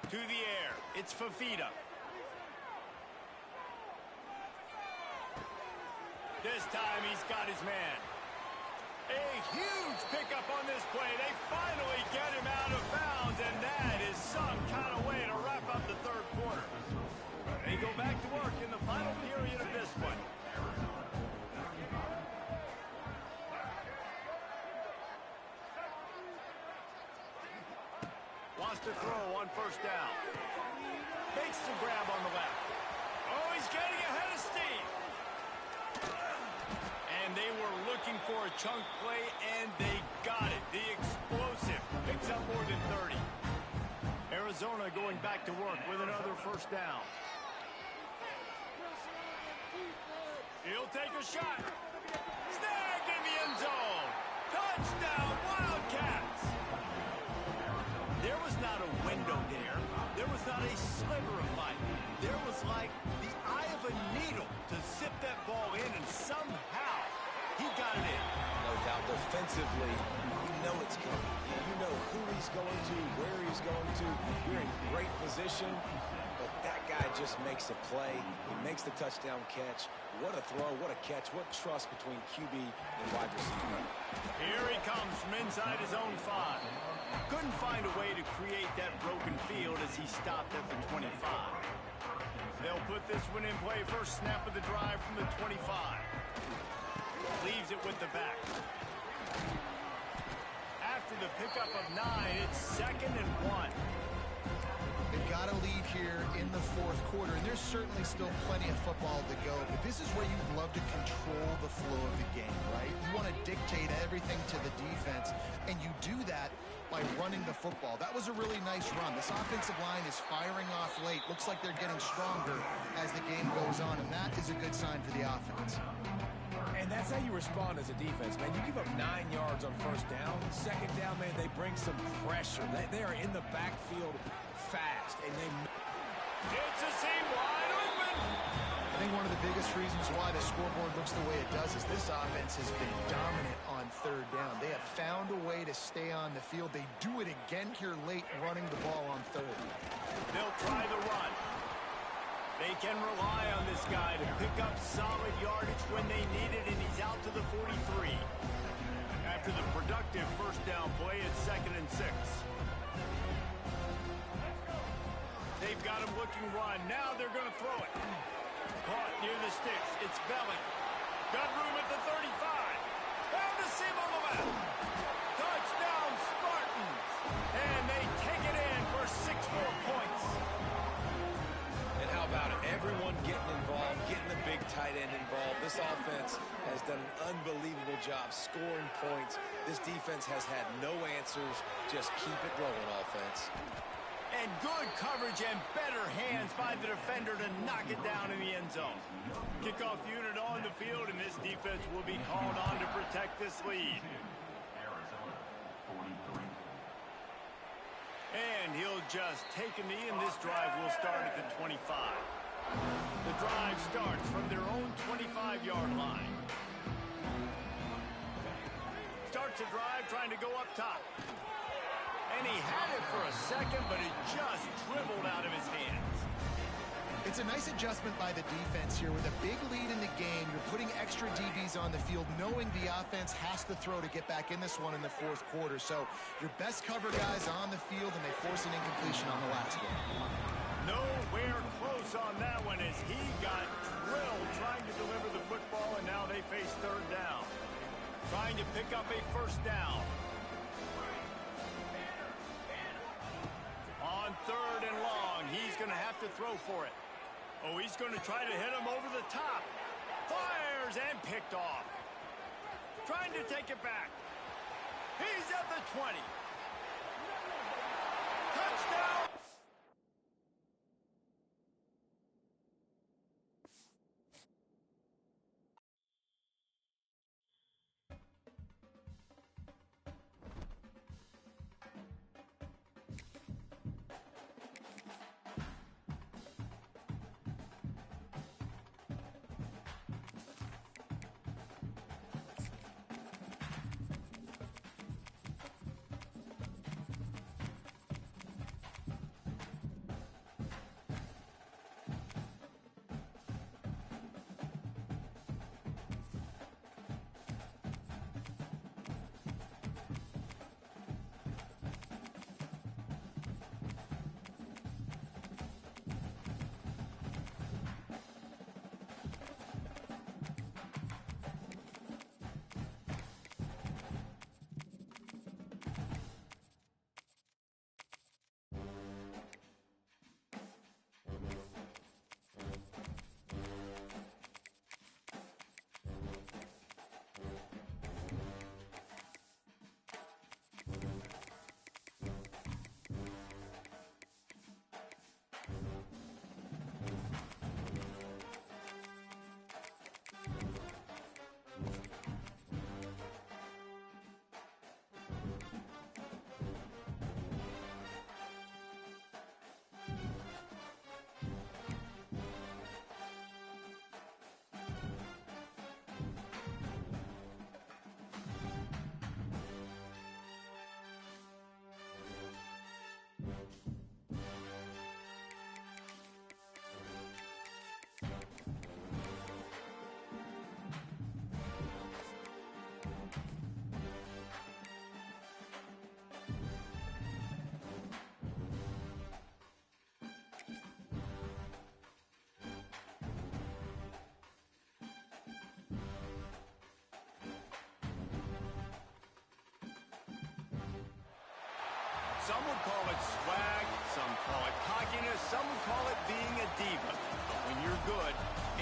To the air, it's Fafita. This time he's got his man. A huge pickup on this play. They finally get him out of bounds, and that is some kind of way to wrap up the 3rd quarter. They go back to work in the final period of this one. Wants to throw on 1st down. Makes the grab on the left. Oh, he's getting ahead of steam. And they were looking for a chunk play, and they got it. The explosive picks up more than 30. Arizona going back to work with another 1st down. He'll take a shot. Snagged in the end zone. Touchdown, Wildcats. There was not a window there. There was not a sliver of light. There was like the eye of a needle to zip that ball in, and somehow he got it in.
No doubt defensively, you know it's coming. You know who he's going to, where he's going to. You're in great position, but that guy just makes a play. He makes the touchdown catch. What a throw, what a catch, what trust between QB and wide receiver.
Here he comes from inside his own 5. Couldn't find a way to create that broken field as he stopped at the 25. They'll put this one in play. First snap of the drive from the 25. Leaves it with the back. After the pickup of 9, it's 2nd and 1.
They've got a lead here in the fourth quarter, and there's certainly still plenty of football to go, but this is where you'd love to control the flow of the game, right? You want to dictate everything to the defense, and you do that by running the football. That was a really nice run. This offensive line is firing off late. Looks like they're getting stronger as the game goes on, and that is a good sign for the offense.
And that's how you respond as a defense, man. You give up 9 yards on first down. Second down, man, they bring some pressure. They are in the backfield fast, and they...
It's a seam wide open.
I think one of the biggest reasons why the scoreboard looks the way it does is this offense has been dominant on third down. They have found a way to stay on the field. They do it again here late, running the ball on third.
They'll try the run. They can rely on this guy to pick up solid yardage when they need it, and he's out to the 43. After the productive first down play, it's 2nd and 6. They've got him looking run. Now they're going to throw it. Caught near the sticks. It's Belling. Got room at the 35. Found a seam on the left. Touchdown, Spartans. And they take it in for 6 more points.
And how about it? Everyone getting involved, getting the big tight end involved. This offense has done an unbelievable job scoring points. This defense has had no answers. Just keep it rolling, offense.
And good coverage and better hands by the defender to knock it down in the end zone. Kickoff unit on the field, and this defense will be called on to protect this lead. And he'll just take a knee, and this drive will start at the 25. The drive starts from their own 25-yard line. Starts a drive trying to go up top. And he had it for a second, but it just dribbled out of his hands.
It's a nice adjustment by the defense here. With a big lead in the game, you're putting extra DBs on the field, knowing the offense has to throw to get back in this one in the fourth quarter. So your best cover guys on the field, and they force an incompletion on the last one.
Nowhere close on that one as he got drilled trying to deliver the football, and now they face third down. Trying to pick up a first down. On third and long, he's going to have to throw for it. Oh, he's going to try to hit him over the top. Fires and picked off. Trying to take it back. He's at the 20. Touchdown! would call it swag, some call it cockiness, some would call it being a diva. But when you're good,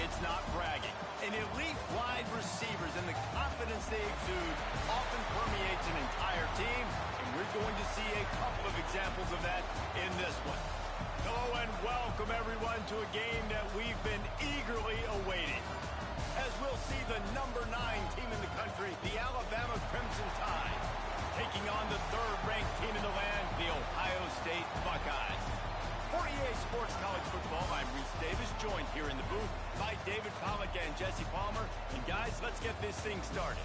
it's not bragging. And elite wide receivers and the confidence they exude often permeates an entire team, and we're going to see a couple of examples of that in this one. Hello and welcome everyone to a game that we've been eagerly awaiting, as we'll see the number 9 team in the country, the Alabama Crimson Tide, taking on the third-ranked team in the land, the Ohio State Buckeyes. For EA Sports College Football, I'm Reese Davis, joined here in the booth by David Pollack and Jesse Palmer. And guys, let's get this thing started.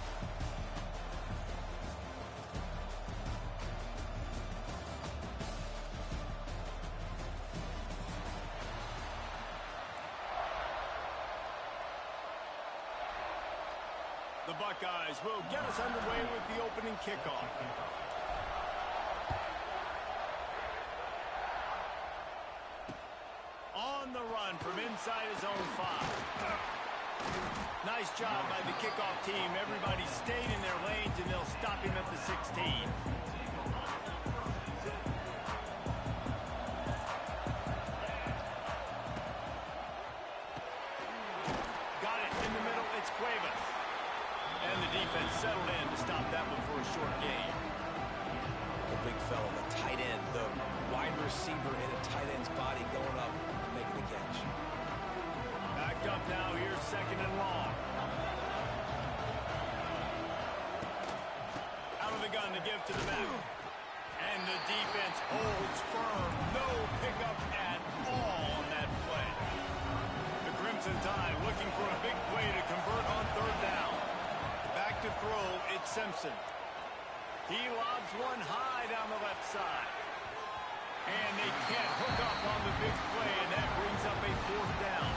The Buckeyes will get us underway with the opening kickoff. On the run from inside his own 5. Nice job by the kickoff team. Everybody stayed in their lanes, and they'll stop him at the 16. Got it in the middle. It's Cuevas. And the defense settled in to stop that one for a short gain.
The big fella, the tight end, the wide receiver in a tight end's body going up, making the catch.
Backed up now, here's 2nd and long. Out of the gun to give to the back. And the defense holds firm. No pickup at all on that play. The Crimson Tide looking for a big play to convert on 3rd down. Back to throw, it's Simpson. He lobs one high down the left side. And they can't hook up on the big play, and that brings up a 4th down.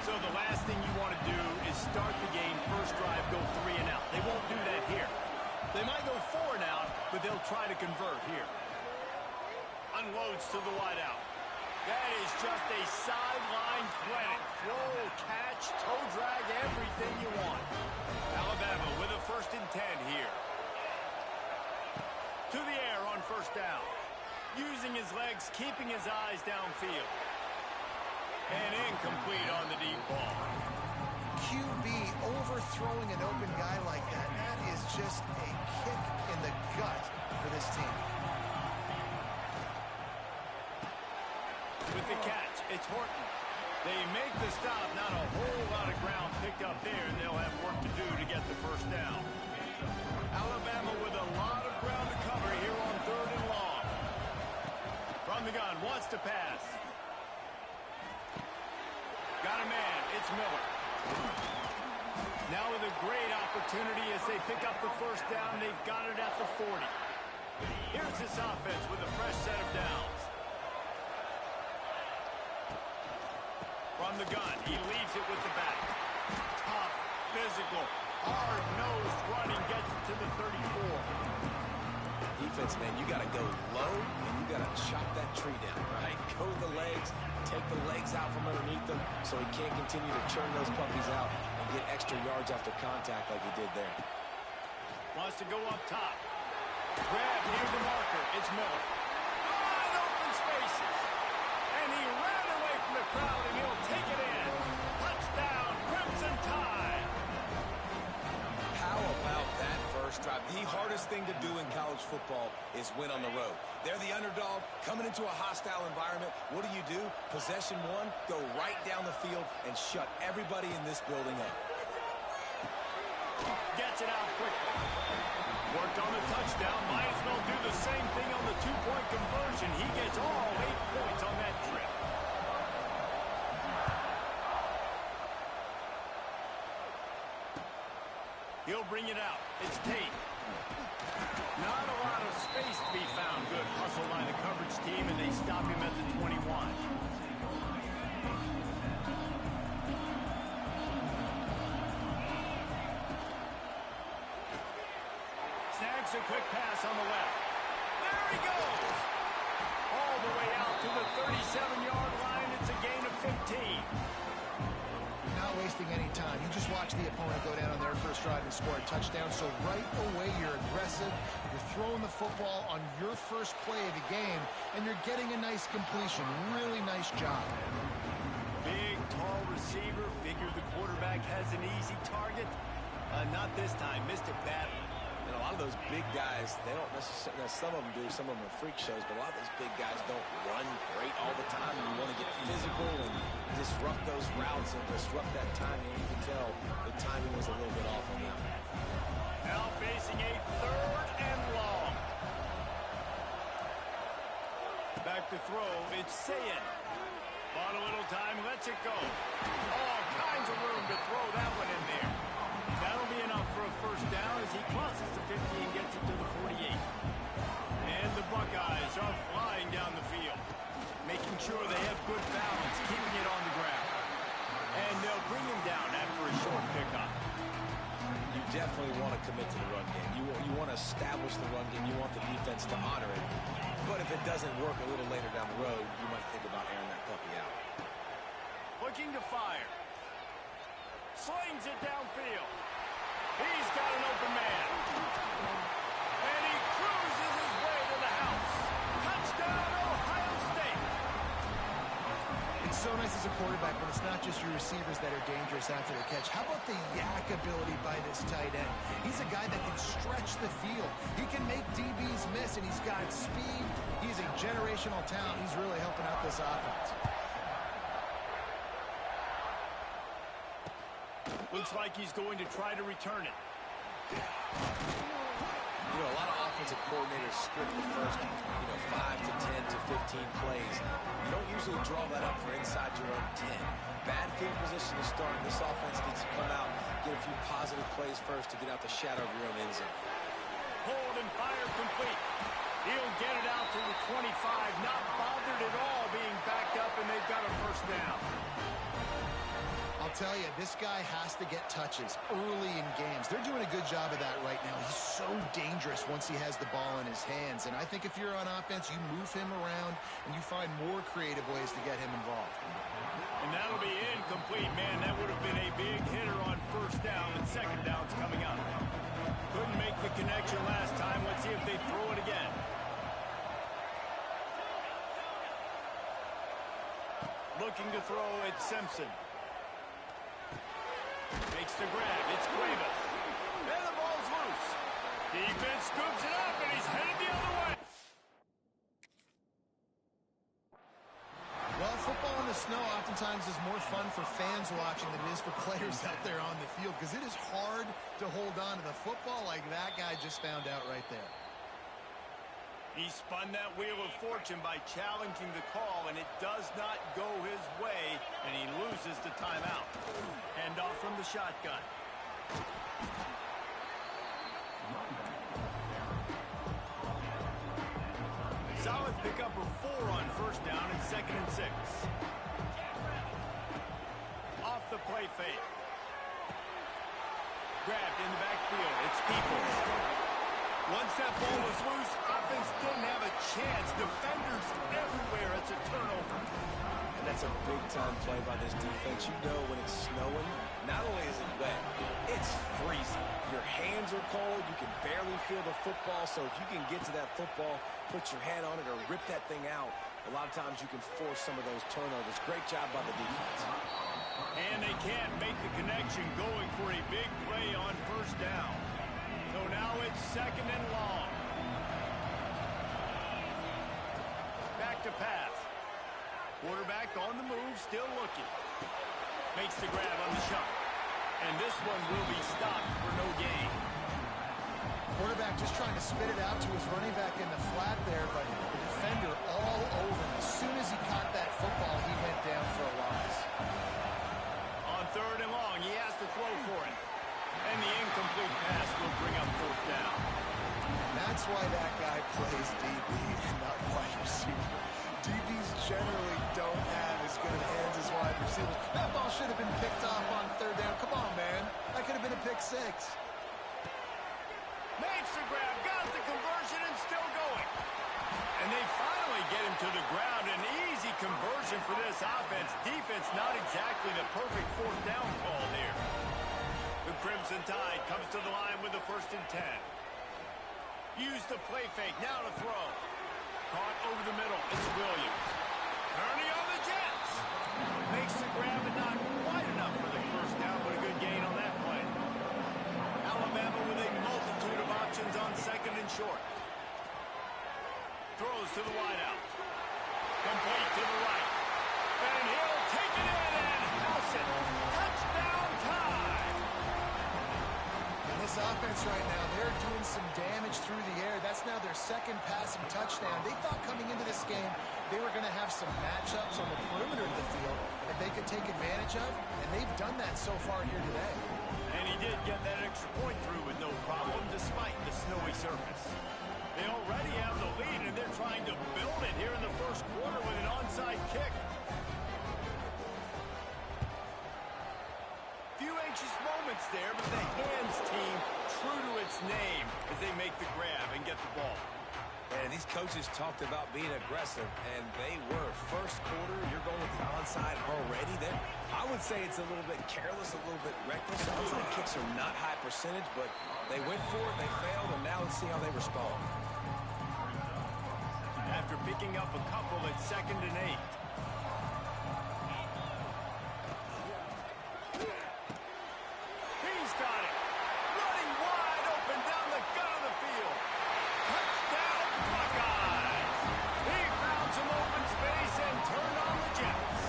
So the last thing you want to do is start the game, first drive, go 3 and out. They won't do that here. They might go 4 and out, but they'll try to convert here. Unloads to the wideout. That is just a sideline credit. Throw, catch, toe drag, everything you want. Alabama with a 1st and 10 here. To the air on 1st down. Using his legs, keeping his eyes downfield. And incomplete on the deep ball.
QB overthrowing an open guy like that, that is just a kick in the gut for this team.
With the catch, it's Horton. They make the stop, not a whole lot of ground picked up there, and they'll have work to do to get the 1st down. Alabama with a lot of ground to cover here on 3rd and long. From the gun, wants to pass. Got a man, it's Miller. Now with a great opportunity as they pick up the 1st down, they've got it at the 40. Here's this offense with a fresh set of downs. From the gun, he leaves it with the back. Tough, physical, hard-nosed running gets it to the 34.
Defense, man, you got to go low, and you got to chop that tree down, right? Go to the legs, take the legs out from underneath them so he can't continue to churn those puppies out and get extra yards after contact like he did there.
Wants to go up top. Grab near the marker. It's Miller. Wide open spaces. And he ran away from the crowd, and he'll take it in. Touchdown, Crimson Tide.
How about that first drive? The hardest thing to do in college football is win on the road. They're the underdog, coming into a hostile environment. What do? Possession 1, go right down the field and shut everybody in this building up.
Gets it out quickly. Worked on the touchdown. Might as well do the same thing on the 2-point conversion. He gets all 8 points on that trip. He'll bring it out. It's Tate. Not a lot of space to be found. Good hustle by the coverage team, and they stop him at the 21. Snags a quick pass on the left. There he goes! All the way out to the 37-yard line. It's a gain of 15.
Not wasting any time. You just watch the opponent go down on their first drive and score a touchdown. So right away, you're aggressive. You're throwing the football on your first play of the game, and you're getting a nice completion. Really nice job.
Big, tall receiver. Figure the quarterback has an easy target. Not this time. Missed it badly.
And a lot of those big guys, they don't necessarily, some of them do, some of them are freak shows, but a lot of those big guys don't run great all the time. And you want to get physical and disrupt those routes and disrupt that timing. You can tell the timing was a little bit off on that.
Now facing a 3rd and long. Back to throw, it's Ncaa. Bought a little time, lets it go. All kinds of room to throw that one in there. That'll be enough for a first down as he crosses the 50 and gets it to the 48. And the Buckeyes are flying down the field, making sure they have good balance, keeping it on the ground. And they'll bring him down after a short pickup.
You definitely want to commit to the run game. You want to establish the run game. You want the defense to honor it. But if it doesn't work a little later down the road, you might think about airing that puppy out.
Looking to fire. Slings it downfield. He's got an open man. And he cruises his way to the house. Touchdown, Ohio State.
It's so nice as a quarterback when it's not just your receivers that are dangerous after the catch. How about the yak ability by this tight end? He's a guy that can stretch the field. He can make DBs miss, and he's got speed. He's a generational talent. He's really helping out this offense.
Looks like he's going to try to return it.
You know, a lot of offensive coordinators script the first, 5 to 10 to 15 plays. You don't usually draw that up for inside your own 10. Bad field position to start. This offense needs to come out, get a few positive plays first to get out the shadow of your own end zone.
Hold and fire complete. He'll get it out to the 25, not bothered at all being backed up, and they've got a first down.
I'll tell you, this guy has to get touches early in games. They're doing a good job of that right now. He's so dangerous once he has the ball in his hands. And I think if you're on offense, you move him around and you find more creative ways to get him involved.
And that'll be incomplete. Man, that would have been a big hitter on first down, and second down's coming up. Couldn't make the connection last time. Let's see if they throw it again. Looking to throw, it's Simpson. Makes the grab. It's Gravis. And the ball's loose. Defense scoops it up, and he's headed the other way.
Well, football in the snow oftentimes is more fun for fans watching than it is for players out there on the field, because it is hard to hold on to the football like that guy just found out right there.
He spun that wheel of fortune by challenging the call, and it does not go his way, and he loses the timeout. Hand off from the shotgun. Solid pickup of 4 on first down and 2nd and 6. Off the play fake. Grabbed in the backfield. It's Peoples. Once that ball was loose, offense didn't have a chance. Defenders everywhere. It's a turnover.
And that's a big-time play by this defense. You know when it's snowing, not only is it wet, it's freezing. Your hands are cold. You can barely feel the football. So if you can get to that football, put your hand on it, or rip that thing out, a lot of times you can force some of those turnovers. Great job by the defense.
And they can't make the connection, going for a big play on first down. So now it's 2nd and long. Back to pass. Quarterback on the move, still looking. Makes the grab on the shot. And this one will be stopped for no gain.
Quarterback just trying to spit it out to his running back in the flat there, but the defender all over him. As soon as he caught that football, he went down for a loss.
On 3rd and long, he has to throw for it. And the incomplete pass will bring up 4th down.
That's why that guy plays DB and not wide receiver. DBs generally don't have as good hands as wide receivers. That ball should have been picked off on 3rd down. Come on, man. That could have been a pick 6.
Makes the grab, got the conversion, and still going. And they finally get him to the ground. An easy conversion for this offense. Defense not exactly the perfect 4th down call there. first and 10. Use the play fake, now to throw. Caught over the middle, it's Williams. Turning on the Jets. Makes the grab and not quite enough for the first down, but a good gain on that play. Alabama with a multitude of options on second and short. Throws to the wideout. Complete to the right. And he'll take it in and house it. Touchdown time.
And this offense right now, they're doing some damage through the air. That's now their second passing touchdown. They thought coming into this game they were going to have some matchups on the perimeter of the field that they could take advantage of, and they've done that so far here today.
And he did get that extra point through with no problem despite the snowy surface. They already have the lead, and they're trying to build it here in the first quarter with an onside kick. Few anxious moments there, but the hands team true to its name as they make the grab and get the ball.
And these coaches talked about being aggressive, and they were. First quarter, you're going with the onside already. Then I would say it's a little bit careless, a little bit reckless. Onside kicks are not high percentage, but they went for it, they failed, and now let's see how they respond.
After picking up a couple at 2nd and 8. He's got it. Running wide open down the gut of the field. Touchdown, Buckeyes. He found some open space and turned on the Jets.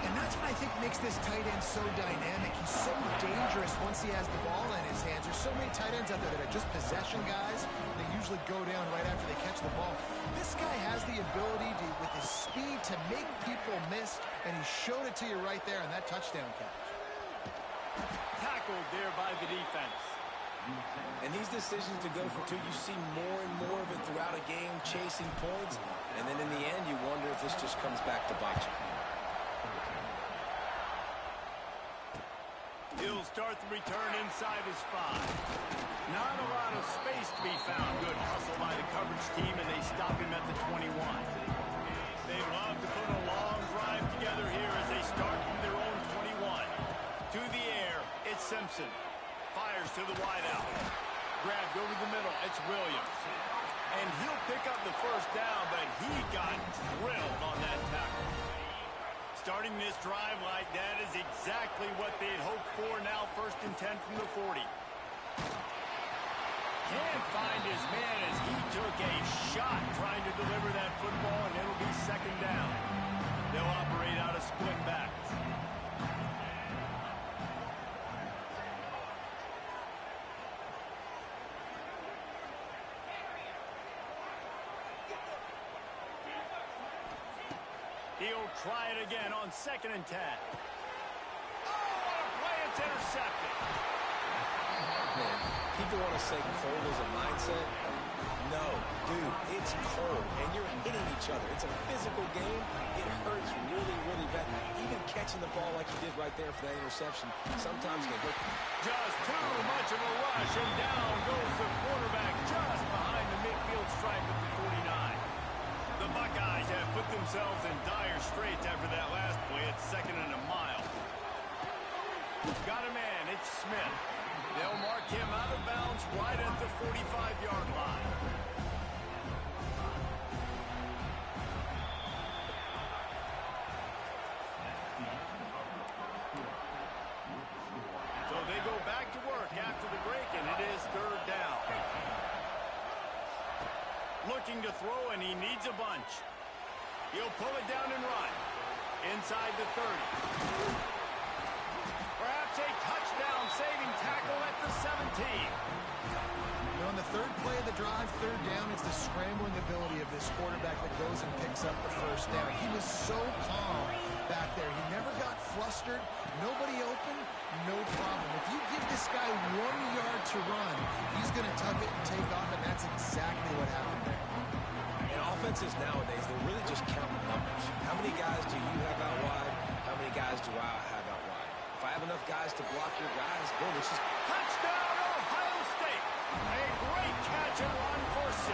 And that's what I think makes this tight end so dynamic. He's so dangerous once he has the ball in his hands. There's so many tight ends out there that are just possession guys. They usually go down right after they catch the ball. This guy has the ability to, with his speed, to make people miss, and he showed it to you right there on that touchdown catch.
Tackled there by the defense.
And these decisions to go for two, you see more and more of it throughout a game, chasing points, and then in the end, you wonder if this just comes back to bite you.
He'll start the return inside his 5. Not a lot of space to be found. Good hustle by the coverage team, and they stop him at the 21. They love to put a long drive together here as they start from their own 21. To the air, it's Simpson. Fires to the wideout. Grabbed over the middle, it's Williams. And he'll pick up the first down, but he got drilled on that tackle. Starting this drive like that is exactly what they'd hoped for now. 1st and 10 from the 40. Can't find his man as he took a shot trying to deliver that football, and it'll be 2nd down. They'll operate out of split backs. He'll try it again on 2nd and 10. Oh, what a play. It's intercepted.
Man, people want to say cold is a mindset. No, dude, it's cold, and you're hitting each other. It's a physical game. It hurts really, really bad. Even catching the ball like you did right there for that interception sometimes can hurt.
Just too much of a rush, and down goes the quarterback just behind the midfield stripe at the 49. The Buckeyes have put themselves in dire straits after that last play. It's 2nd and a mile. Got a man, it's Smith. They'll mark him out of bounds right at the 45-yard line. So they go back to work after the break, and it is 3rd down. Looking to throw, and he needs a bunch. He'll pull it down and run. Inside the 30. Perhaps a touchdown-saving tackle at the 17.
On the 3rd play of the drive, 3rd down, it's the scrambling ability of this quarterback that goes and picks up the first down. He was so calm back there. He never got flustered. Nobody open, no problem. If you give this guy 1 yard to run, he's going to tuck it and take off, and that's exactly what happened there.
And offenses nowadays, they're really just counting numbers. How many guys do you have out wide? How many guys do I have out wide? If I have enough guys to block your guys, boom, it's just...
Touchdown, Ohio State! A great catch and run for 6.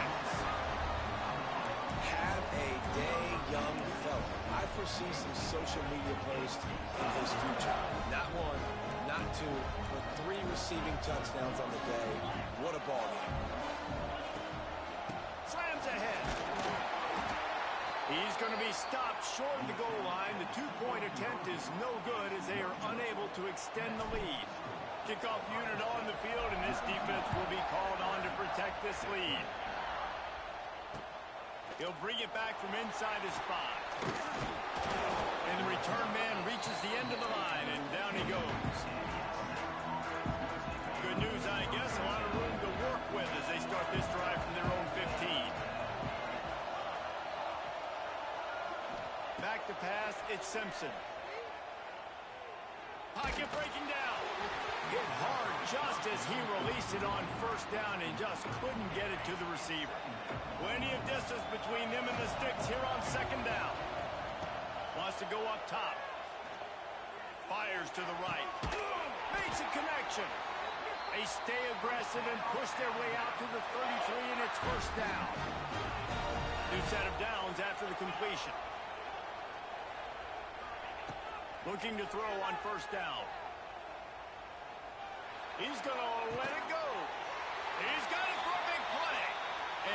Have a day, young fella. I foresee some social media posts in his future. Not 1, not 2, but 3 receiving touchdowns on the day. What a ball game.
Slams ahead. He's going to be stopped short of the goal line. The two-point attempt is no good as they are unable to extend the lead. Kickoff unit on the field, and this defense will be called on to protect this lead. He'll bring it back from inside his spot. And the return man reaches the end of the line, and down he goes. Good news, I guess. A lot of room to work with as they start this drive from their own 15. Back to pass, it's Simpson. Pocket breaking down. Hit hard just as he released it on first down and just couldn't get it to the receiver. Plenty of distance between them and the sticks here on second down. Wants to go up top. Fires to the right. Makes a connection. They stay aggressive and push their way out to the 33, and it's first down. New set of downs after the completion. Looking to throw on first down. He's going to let it go. He's got it for a big play.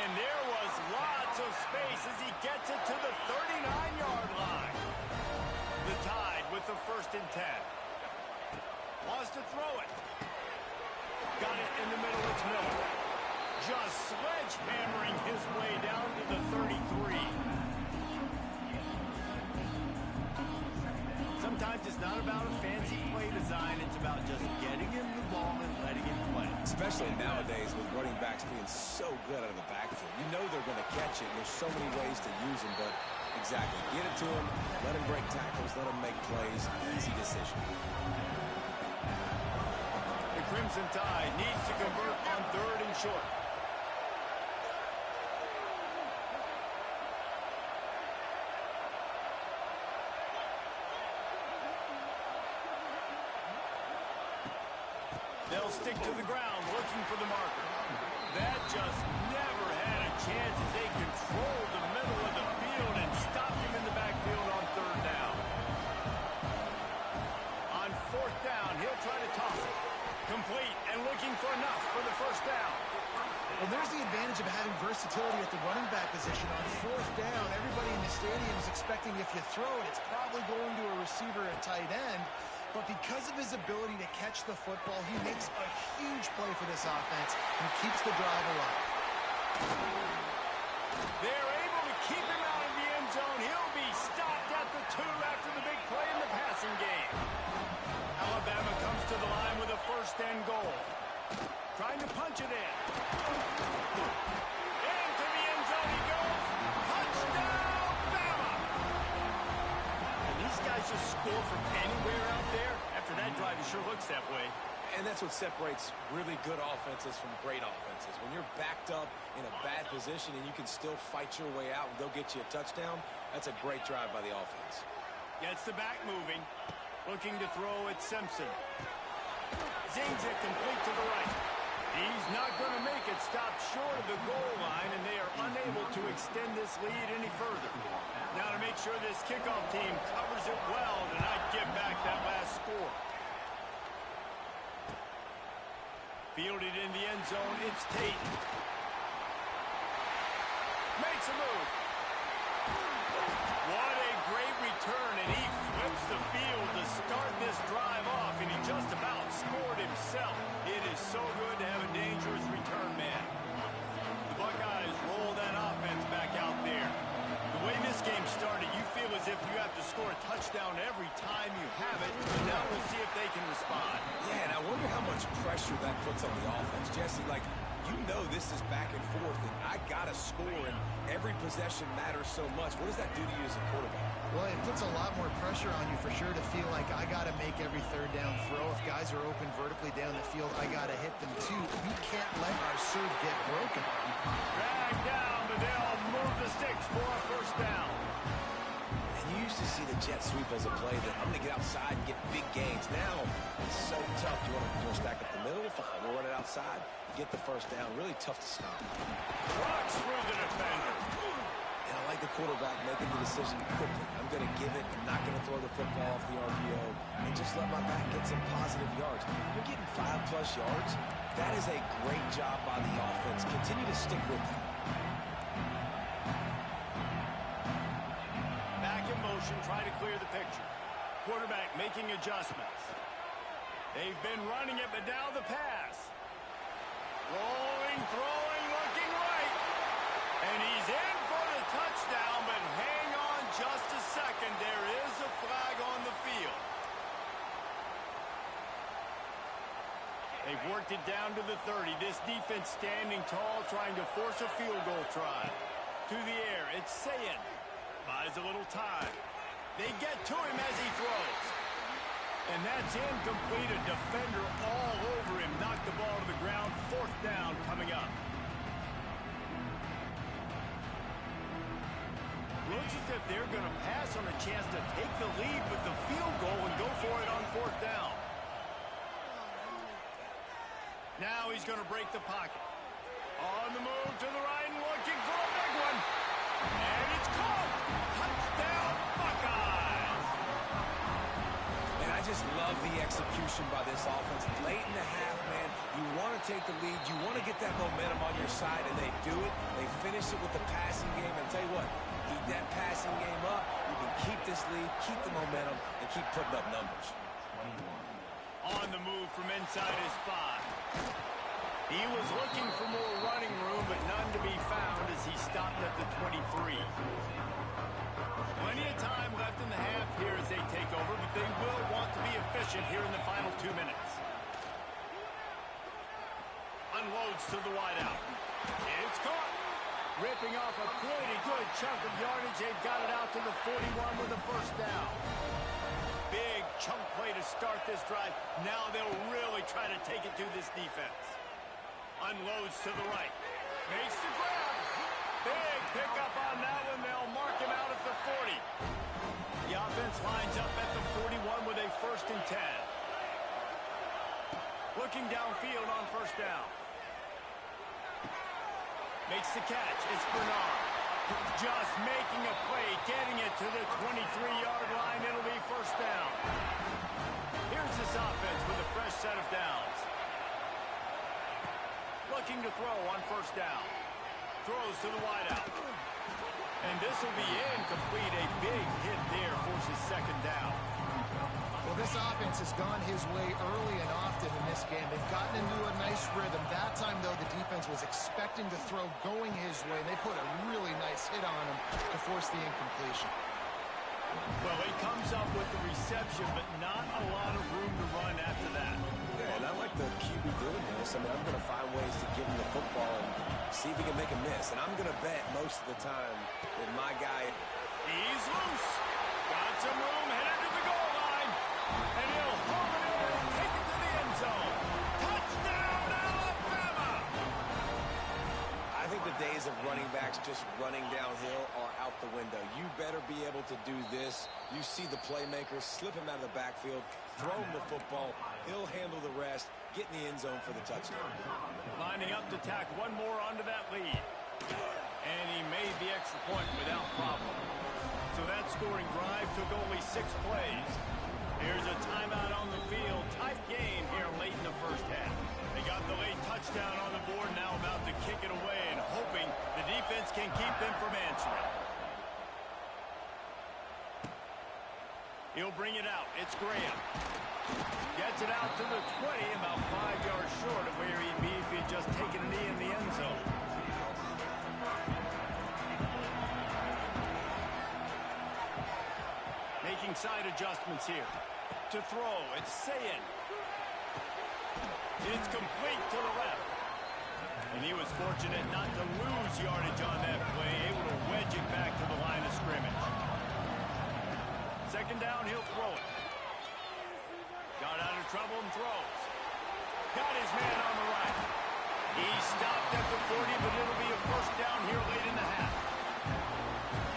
And there was lots of space as he gets it to the 39-yard line. The Tide with the 1st and 10. Wants to throw it. Got it in the middle. It's Miller. Just sledgehammering his way down to the 33. Sometimes it's not about a fancy play design. It's about just getting him the ball and letting him play.
Especially nowadays with running backs being so good out of the backfield. You know they're going to catch it. There's so many ways to use them, but exactly. Get it to him, let him break tackles, let him make plays. Easy decision.
The Crimson Tide needs to convert on 3rd and short. They'll stick to the ground looking for the marker. That just never had a chance as they controlled the middle of the field and stopped him in the backfield on 3rd down. On 4th down, he'll try to toss it. Complete and looking for enough for the first down.
Well, there's the advantage of having versatility at the running back position. On 4th down, everybody in the stadium is expecting if you throw it, it's probably going to a receiver at tight end. But because of his ability to catch the football, he makes a huge play for this offense and keeps the drive alive.
They're able to keep him out of the end zone. He'll be stopped at the 2 after the big play in the passing game. Alabama comes to the line with a 1st and goal. Trying to punch it in. Into the end zone he goes. Touchdown, Bama! And these guys just score from anywhere out there. After that drive, it sure looks that way.
And that's what separates really good offenses from great offenses. When you're backed up in a bad position and you can still fight your way out and go get you a touchdown, that's a great drive by the offense.
Gets the back moving. Looking to throw at Simpson. Zings it complete to the right. He's not going to make it. Stopped short of the goal line, and they are unable to extend this lead any further. Now to make sure this kickoff team covers it well to not give back that last score. Fielded in the end zone, it's Tate. Makes a move. What a great return, and he flips the field to start this drive off, and he just about scored himself. It is so good to have a dangerous return man. The Buckeyes roll that offense back out there. The way this game started, you feel as if you have to score a touchdown every time you have it, but now we'll see if they can respond.
Yeah, and I wonder how much pressure that puts on the offense. Jesse, like, you know this is back and forth, and I got to score, and every possession matters so much. What does that do to you as a quarterback?
Well, it puts a lot more pressure on you for sure to feel like I got to make every 3rd down throw. If guys are open vertically down the field, I got to hit them too. We can't let our serve get broken.
Drag down, but they'll move the sticks for a 1st down.
And you used to see the jet sweep as a play that I'm going to get outside and get big gains. Now, it's so tough. You want to stack up the middle? Fine. We'll run it outside, get the 1st down. Really tough to stop.
Rocks through the defender.
And I like the quarterback making the decision quickly. I'm going to give it. I'm not going to throw the football off the RPO and just let my back get get some positive yards. You're getting 5+ yards. That is a great job by the offense. Continue to stick with that.
Back in motion, try to clear the picture. Quarterback making adjustments. They've been running it, but now the pass. Rolling, throwing, looking right. And he's in for the touchdown, but hang on just a second. There is a flag on the field. They've worked it down to the 30. This defense standing tall, trying to force a field goal try. To the air, it's Ncaa. Buys a little time. They get to him as he throws. And that's incomplete. A defender all over him. Knocked the ball to the ground. 4th down coming up. Looks as if they're going to pass on a chance to take the lead with the field goal and go for it on 4th down. Now he's going to break the pocket. On the move to the right and looking for a big one. And it's caught. Touchdown, Buckeyes.
And I just love the execution by this offense. Late in the half, man, you want to take the lead. You want to get that momentum on your side, and they do it. They finish it with the passing game. And I'll tell you what, keep that passing game up. You can keep this lead, keep the momentum, and keep putting up numbers.
On the move from inside his 5. He was looking for more running room, but none to be found as he stopped at the 23. Plenty of time left in the half here as they take over, but they will want to be efficient here in the final 2 minutes. Unloads to the wideout. It's caught. Ripping off a pretty good chunk of yardage. They've got it out to the 41 with a 1st down. Big chunk play to start this drive. Now they'll really try to take it to this defense. Unloads to the right. Makes the grab. Big pickup on that one. They'll mark him out at the 40. The offense lines up at the 41 with a 1st and 10. Looking downfield on 1st down. Makes the catch. It's Bernard. Just making a play, getting it to the 23-yard line. It'll be 1st down. Here's this offense with a fresh set of downs. Looking to throw on 1st down. Throws to the wideout. And this will be incomplete. A big hit there forces 2nd down.
Well, this offense has gone his way early and often in this game. They've gotten into a nice rhythm. That time, though, the defense was expecting to throw going his way. They put a really nice hit on him to force the incompletion.
Well, he comes up with the reception, but not a lot of room to run after that.
Yeah, and I like the QB doing this. I mean, I'm going to find ways to give him the football and see if he can make a miss. And I'm going to bet most of the time that my guy...
He's loose. Got some room, headed to the goal line. And he'll hold it in and take it to the end zone. Touchdown, Alabama!
I think the days of running backs just running downhill are out the window. You better be able to do this. You see the playmaker, slip him out of the backfield, throw him the football. He'll handle the rest, get in the end zone for the touchdown.
Lining up to tack one more onto that lead. And he made the extra point without problem. So that scoring drive took only 6 plays. Here's a timeout on the field. Tight game here late in the 1st half. They got the late touchdown on the board, now about to kick it away and hoping the defense can keep them from answering. He'll bring it out. It's Graham. Gets it out to the 20, about 5 yards short of where he'd be if he'd just taken a knee in the end zone. Making side adjustments here. To throw, it's Ncaa. It's complete to the left. And he was fortunate not to lose yardage on that play, able to wedge it back to the line of scrimmage. 2nd down, he'll throw it. Got out of trouble and throws. Got his man on the right. He stopped at the 40, but it'll be a 1st down here late in the half.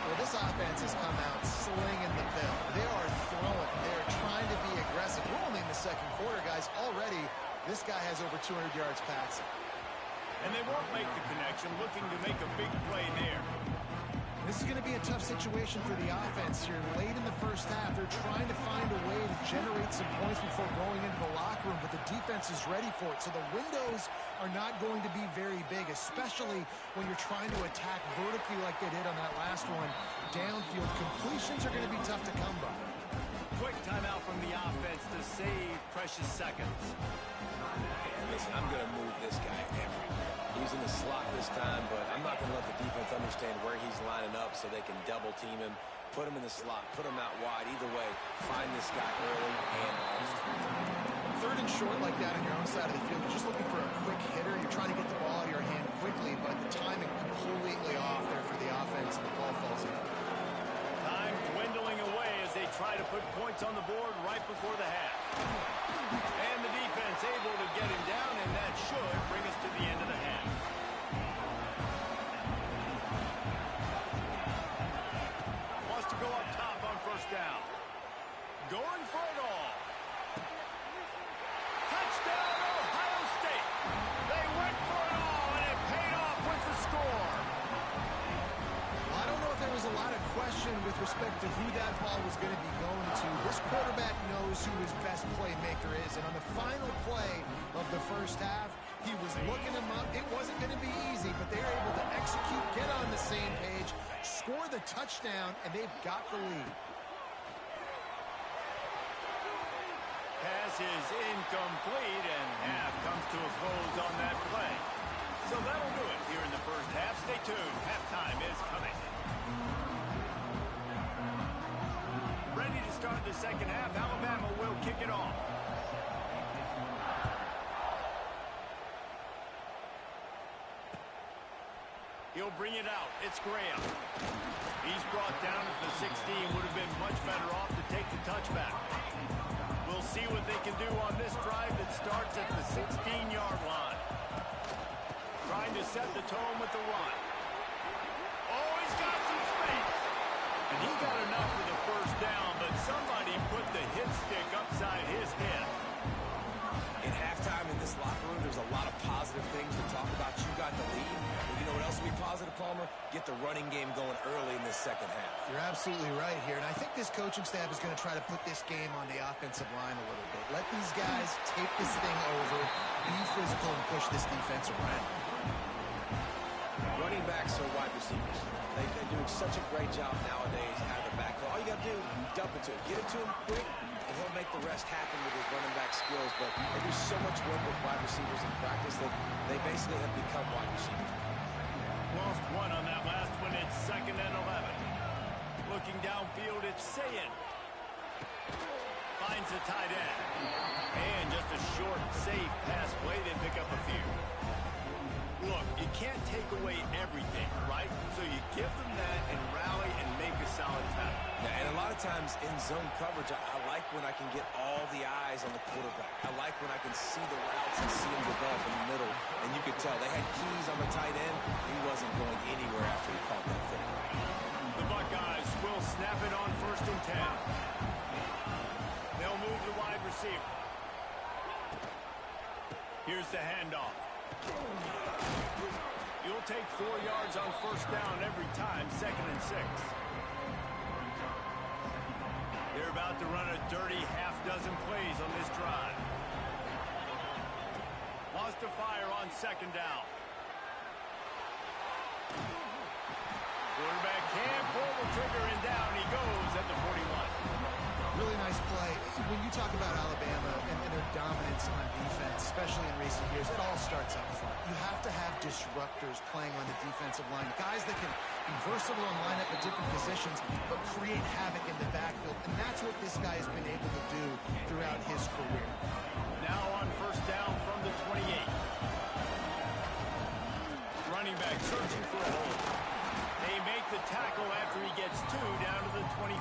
Well, this offense has come out slinging the pill. They are throwing. They're trying to be aggressive. We're only in the 2nd quarter, guys. Already, this guy has over 200 yards passing.
And they won't make the connection, looking to make a big play there.
This is going to be a tough situation for the offense here. Late in the first half, they're trying to find a way to generate some points before going into the locker room, but the defense is ready for it. So the windows are not going to be very big, especially when you're trying to attack vertically like they did on that last one. Downfield completions are going to be tough to come by.
Quick timeout from the offense to save precious seconds.
And listen, I'm going to move this guy everywhere. He's in the slot this time, but I'm not going to let the defense understand where he's lining up so they can double team him, put him in the slot, put him out wide. Either way, find this guy early and often.
Third and short like that on your own side of the field, you're just looking for a quick hitter. You're trying to get the ball out of your hand quickly, but the timing completely off there for the offense, and the ball falls in.
Time dwindling away as they try to put points on the board right before the half. And the defense able to get him down, and that should bring us to the end of the half. Wants to go up top on first down. Going for it all. Touchdown, Ohio State. They went for it all, and it paid off with the score.
Well, I don't know if there was a lot of question with respect to who that ball was going to be going to. This quarterback knows who his best playmaker is, and on the final play of the first half, he was looking him up. It wasn't going to be easy, but they were able to execute, get on the same page, score the touchdown, and they've got the lead.
Pass is incomplete, and half comes to a close on that play. So that'll do it here in the first half. Stay tuned. Halftime is coming. Ready to start the second half. Alabama will kick it off. He'll bring it out. It's Graham. He's brought down at the 16. Would have been much better off to take the touchback. We'll see what they can do on this drive that starts at the 16-yard line. Trying to set the tone with the run. Oh, he's got some space. And he got enough for the first down, but somebody put the hit stick upside his head.
In halftime in this locker room, there's a lot of positive things to talk about. You got the lead. But you know what else will be positive, Palmer? Get the running game going early in this second half.
You're absolutely right here, and I think this coaching staff is going to try to put this game on the offensive line a little bit. Let these guys take this thing over, be physical, and push this defense around.
Running backs are wide receivers. They're doing such a great job nowadays out of the backfield. All you got to do, dump it to him. Get it to him quick, and he'll make the rest happen with his running back skills. But they do so much work with wide receivers in practice that they basically have become wide receivers.
Lost one on that last one. It's 2nd and 11. Looking downfield, it's Ncaa. Finds the tight end. And just a short, safe pass play. They pick up a few. Look, you can't take away everything, right? So you give them that and rally and make a solid tackle.
Yeah, and a lot of times in zone coverage, I like when I can get all the eyes on the quarterback. I like when I can see the routes and see him develop in the middle. And you could tell they had keys on the tight end. He wasn't going anywhere after he caught that football.
The Buckeyes will snap it on 1st and 10. They'll move the wide receiver. Here's the handoff. You'll take 4 yards on first down every time, 2nd and 6. They're about to run a dirty half-dozen plays on this drive. Wants to fire on 2nd down. Quarterback can't pull the trigger, and down he goes at the 41.
Really nice play. When you talk about Alabama and their dominance on defense, especially in recent years, it all starts up front. You have to have disruptors playing on the defensive line, guys that can be versatile and line up at different positions, but create havoc in the backfield. And that's what this guy has been able to do throughout his career.
Now on first down from the 28. Running back searching for a hole. They make the tackle after he gets 2 down to the 25.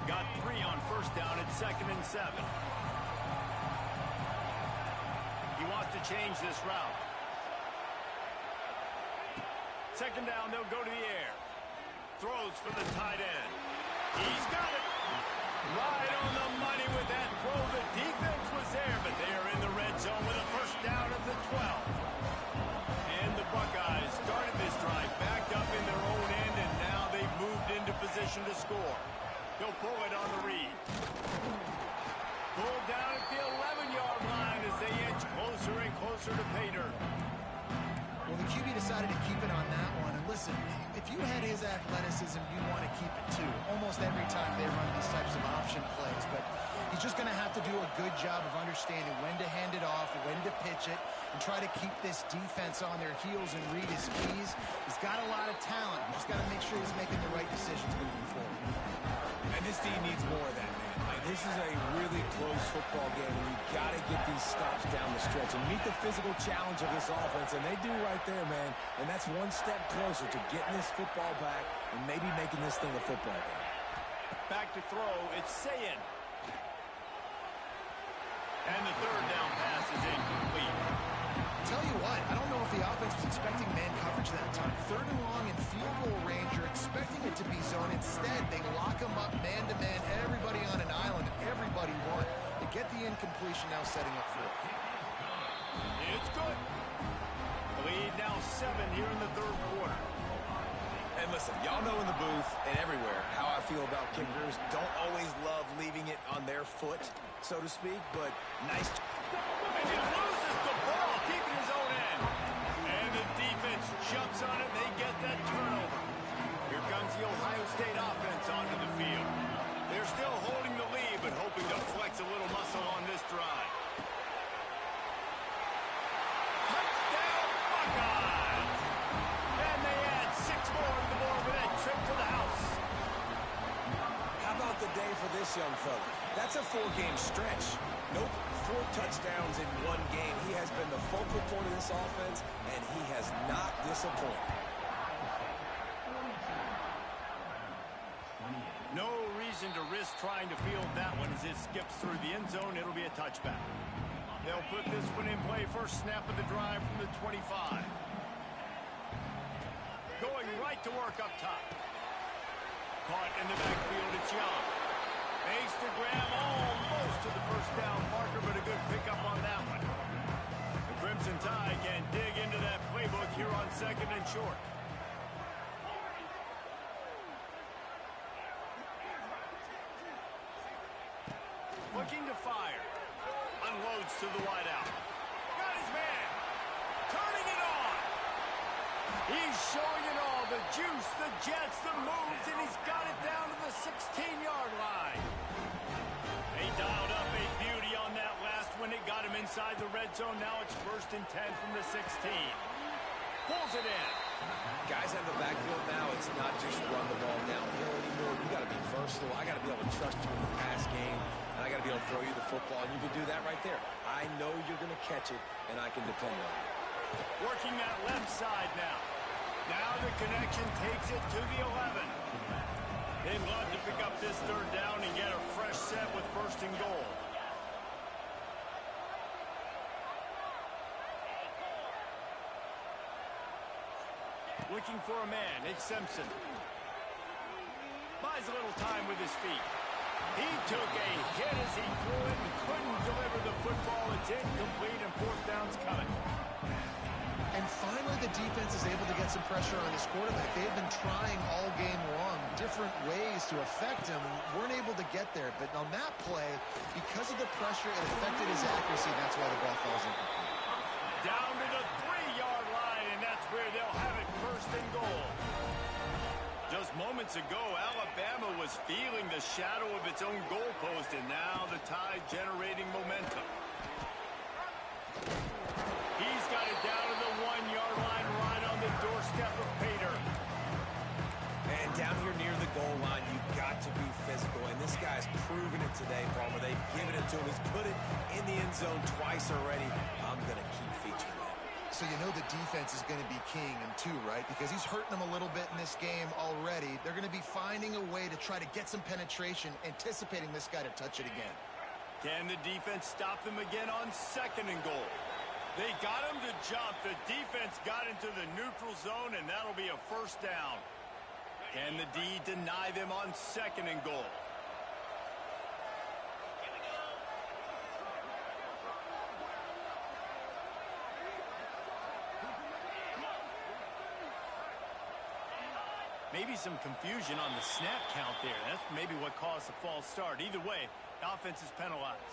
Got 3 on first down at 2nd and 7. He wants to change this route. 2nd down, they'll go to the air. Throws for the tight end. He's got it. Right on the money with that throw. The defense was there, but they are in the red zone with a first down at the 12. And the Buckeyes starting position to score. He'll pull it on the read. Pulled down at the 11-yard line as they inch closer and closer to pay dirt.
Well, the QB decided to keep it on that one. And listen, if you had his athleticism, you want to keep it too. Almost every time they run these types of option plays. But he's just going to have to do a good job of understanding when to hand it off, when to pitch it, and try to keep this defense on their heels and read his keys. He's got a lot of talent. He's just got to make sure he's making the right decisions moving forward.
And this team needs more of that, man. Like, this is a really close football game, and you've got to get these stops down the stretch and meet the physical challenge of this offense, and they do right there, man. And that's one step closer to getting this football back and maybe making this thing a football game.
Back to throw, it's Ncaa. And the third down pass is incomplete.
Tell you what, I don't know if the offense was expecting man coverage that time. Third and long in field goal range, you're expecting it to be zone. Instead, they lock him up man-to-man, everybody on an island, everybody won. They get the incompletion, now setting up for it.
It's good. The lead now 7 here in the third quarter.
And listen, y'all know in the booth and everywhere how I feel about kickers. Don't always love leaving it on their foot, so to speak, but nice.
And he loses the ball, keeping his own end. And the defense jumps on it, they get that turnover. Here comes the Ohio State offense onto the field. They're still holding the lead, but hoping to flex a little muscle on this drive. Touchdown, Buckeyes! And they add 6 more to the board with that trip to the house.
How about the day for this young fella? That's a 4-game stretch. Nope, 4 touchdowns in 1 game. He has been the focal point of this offense, and he has not disappointed.
No reason to risk trying to field that one as it skips through the end zone. It'll be a touchback. They'll put this one in play first snap of the drive from the 25. Going right to work up top. Caught in the backfield, it's Young. Makes the grab almost to the first down marker, but a good pickup on that one. The Crimson Tide can dig into that playbook here on 2nd and short. Looking to fire. Unloads to the wideout. Got his man. Turning it on. He's showing it all. The juice, the jets, the moves, and he's got it down to the 16-yard line. They dialed up a beauty on that last one. It got him inside the red zone. Now it's 1st and 10 from the 16. Pulls it in.
Guys in the backfield now, it's not just run the ball downhill anymore. You got to be versatile. I got to be able to trust you in the pass game, and I got to be able to throw you the football, and you can do that right there. I know you're going to catch it, and I can depend on you.
Working that left side now. Now the connection takes it to the 11. They'd love to pick up this third down and get a fresh set with 1st and goal. Looking for a man, it's Simpson. Buys a little time with his feet. He took a hit as he threw it and couldn't deliver the football. It's incomplete and 4th down's coming.
And finally, the defense is able to get some pressure on his quarterback. They've been trying all game long, different ways to affect him, weren't able to get there. But on that play, because of the pressure, it affected his accuracy. That's why the ball falls in.
Down to the 3-yard line, and that's where they'll have it 1st and goal. Just moments ago, Alabama was feeling the shadow of its own goalpost, and now the Tide generating momentum. He's got it down to the 1-yard line, right on the doorstep of Pater.
And down here near the goal line, you've got to be physical. And this guy's proven it today, Palmer. They've given it to him. He's put it in the end zone twice already. I'm going to keep featuring that.
So you know the defense is going to be keying him too, right? Because he's hurting them a little bit in this game already. They're going to be finding a way to try to get some penetration, anticipating this guy to touch it again.
Can the defense stop them again on 2nd and goal? They got him to jump. The defense got into the neutral zone, and that'll be a 1st down. Can the D deny them on 2nd and goal? Maybe Maybe some confusion on the snap count there. That's maybe what caused the false start. Either way, the offense is penalized.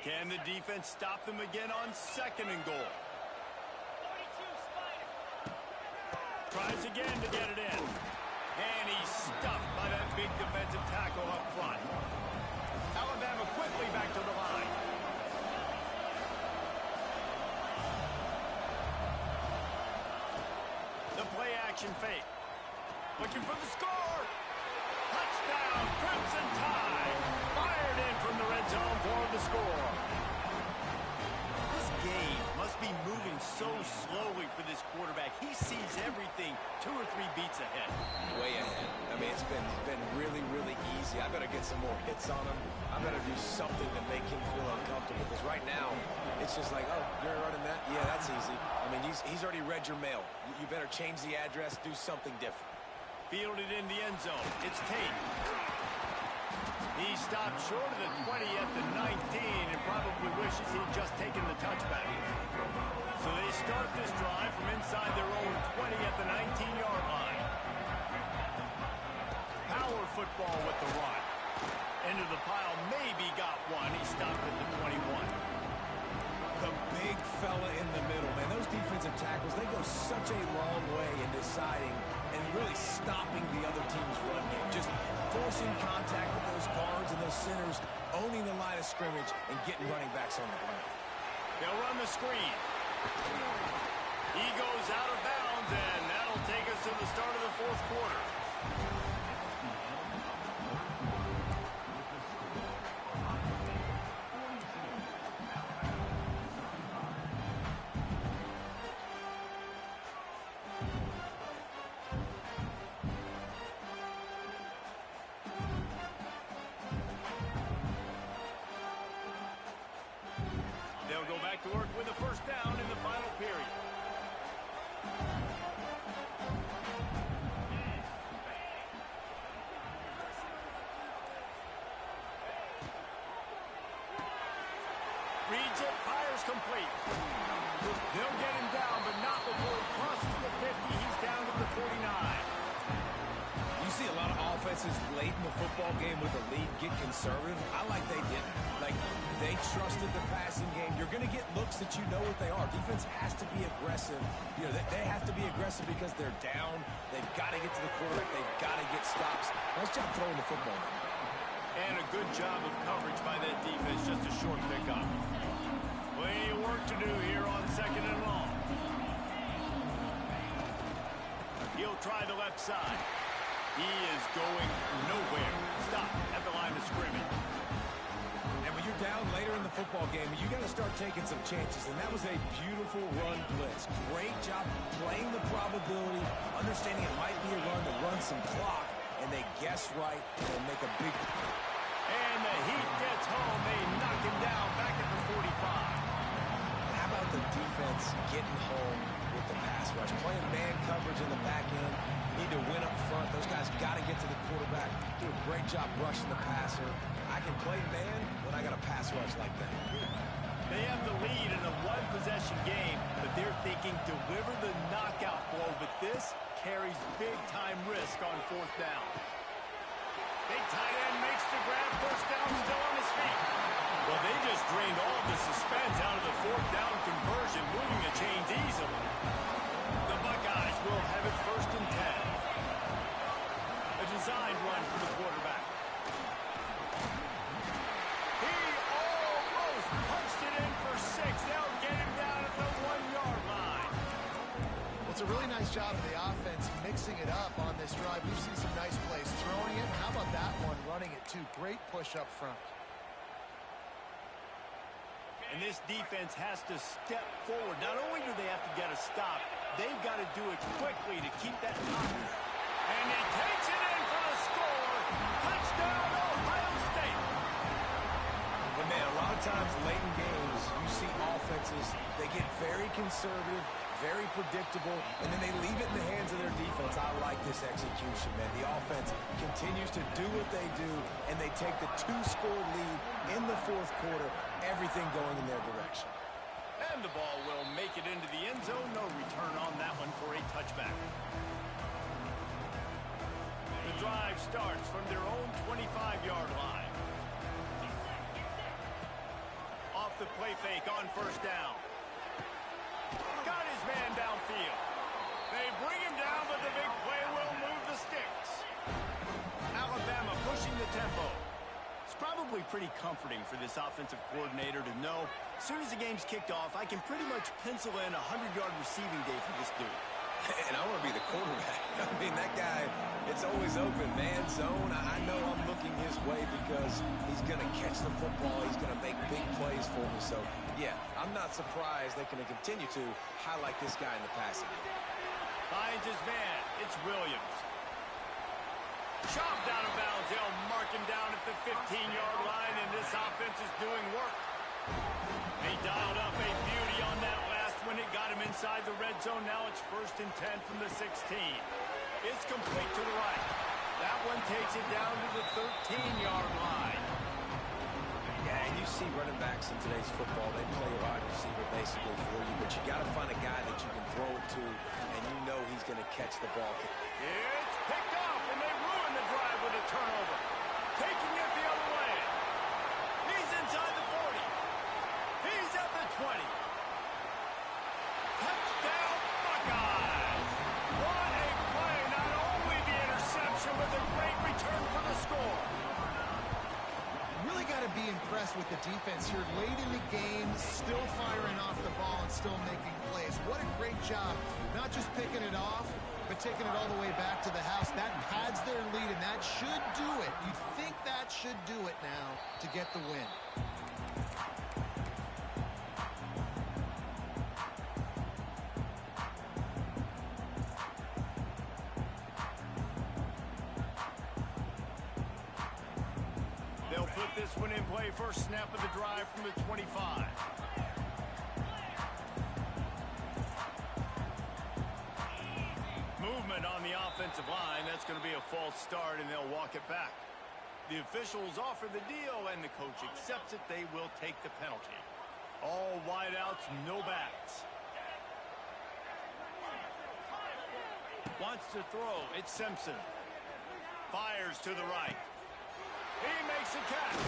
Can the defense stop them again on 2nd and goal? Tries again to get it in. And he's stuffed by that big defensive tackle up front. Alabama quickly back to the line. The play action fake. Looking for the score. Touchdown, Crimson Tide. Fired in from the red zone for the score. This game must be moving so slowly for this quarterback. He sees everything 2 or 3 beats ahead.
Way ahead. I mean, it's been really, really easy. I better get some more hits on him. I better do something to make him feel uncomfortable. Because right now, it's just like, oh, you're running that? Yeah, that's easy. I mean, he's already read your mail. You better change the address, do something different.
Fielded in the end zone. It's Tate. He stopped short of the 20 at the 19 and probably wishes he'd just taken the touchback. So they start this drive from inside their own 20 at the 19-yard line. Power football with the run. Into the pile, maybe got one. He stopped at the 21.
The big fella in the middle, man. Those defensive tackles, they go such a long way in deciding and really stopping the other team's run game. Just forcing contact with those guards and those centers, owning the line of scrimmage, and getting running backs on the ground.
They'll run the screen. He goes out of bounds, and that'll take us to the start of the 4th quarter. They'll go back to work with a 1st down in the final period. Reads it, fires complete. They'll get him down, but not before he crosses the 50. He's down to the 49.
You see a lot of offenses late in the football game with a lead get conservative. I like they didn't. Like, they trusted the passing game. You're going to get looks that you know what they are. Defense has to be aggressive. You know, they have to be aggressive because they're down. They've got to get to the quarterback. They've got to get stops. Nice job throwing the football.
And a good job of coverage by that defense. Just a short pickup. Plenty of work to do here on 2nd and long. He'll try the left side. He is going nowhere. Stop at the line of scrimmage.
And when you're down later in the football game, you got to start taking some chances. And that was a beautiful run blitz. Great job playing the probability, understanding it might be a run to run some clock, and they guess right and make a big.
And the Heat gets home. They knock him down back at the 45.
How about the defense getting home with the pass rush? Playing man coverage in the back end. Need to win up front. Those guys got to get to the quarterback. Do a great job rushing the passer. I can play man when I got a pass rush like that.
They have the lead in a 1-possession game, but they're thinking deliver the knockout blow. But this carries big-time risk on 4th down. Big tight end makes the grab. 1st down, still on his feet. Well, they just drained all the suspense out of the 4th down conversion, moving the chains easily. The Buckeyes will have it 1st and 10. A designed run for the quarterback. He almost punched it in for 6. They'll get him down at the 1-yard line.
Well, it's a really nice job of the offense mixing it up on this drive. We've seen some nice plays throwing it. How about that one running it too? Great push up front.
And this defense has to step forward. Not only do they have to get a stop, they've got to do it quickly to keep that top. And he takes it in for the score. Touchdown, Ohio State.
But man, a lot of times late in games, you see offenses, they get very conservative, very predictable, and then they leave it in the hands of their defense. I like this execution, man. The offense continues to do what they do, and they take the 2-score lead in the 4th quarter, everything going in their direction.
And the ball will make it into the end zone. No return on that one for a touchback. The drive starts from their own 25-yard line. Off the play fake on first down. Got his man downfield. They bring him down, but the big play will move the sticks. Alabama pushing the tempo. It's probably pretty comforting for this offensive coordinator to know as soon as the game's kicked off, I can pretty much pencil in a 100-yard receiving day for this dude.
And I want to be the quarterback. I mean, that guy, it's always open, man, zone. I know I'm looking his way because he's going to catch the football. He's going to make big plays for me. So, yeah, I'm not surprised they can continue to highlight this guy in the passing game.
Finds his man. It's Williams. Chopped out of bounds. They'll mark him down at the 15-yard line, and this offense is doing work. They dialed up a beauty on that last one. It got him inside the red zone. Now it's 1st and 10 from the 16. It's complete to the right. That one takes it down to the 13-yard line.
Yeah, and you see running backs in today's football, they play a wide receiver basically for you, but you got to find a guy that you can throw it to, and you know he's going to catch the ball.
It's picked off, and they ruin the drive with a turnover. Taking it the other way. He's inside the 40. He's at the 20. Touchdown, Buckeyes. What a play. Not only the interception, but the great return for the score.
Really got to be impressed with the defense here. Late in the game, still firing off the ball and still making plays. What a great job. Not just picking it off, but taking it all the way back to the house. That pads their lead, and that should do it. You'd think that should do it now to get the win.
They'll put this one in play. First snap of the drive from the 25. Movement on the offensive line. That's going to be a false start, and they'll walk it back. The officials offer the deal, and the coach accepts it. They will take the penalty. All wideouts, no backs. Wants to throw. It's Simpson. Fires to the right. He makes a catch.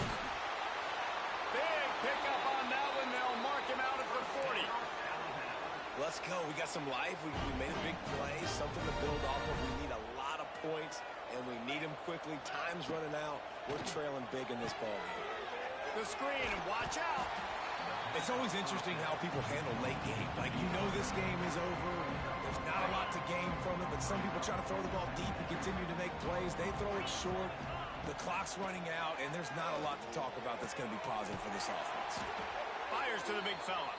Big pickup on that one. They'll mark him out at the 40.
Let's go. We got some life. We made a big play, something to build off of. We need a lot of points, and we need them quickly. Time's running out. We're trailing big in this ball game.
The screen, and watch out.
It's always interesting how people handle late game. Like, you know this game is over. There's not a lot to gain from it, but some people try to throw the ball deep and continue to make plays. They throw it short. The clock's running out, and there's not a lot to talk about that's going to be positive for this offense.
Fires to the big fella.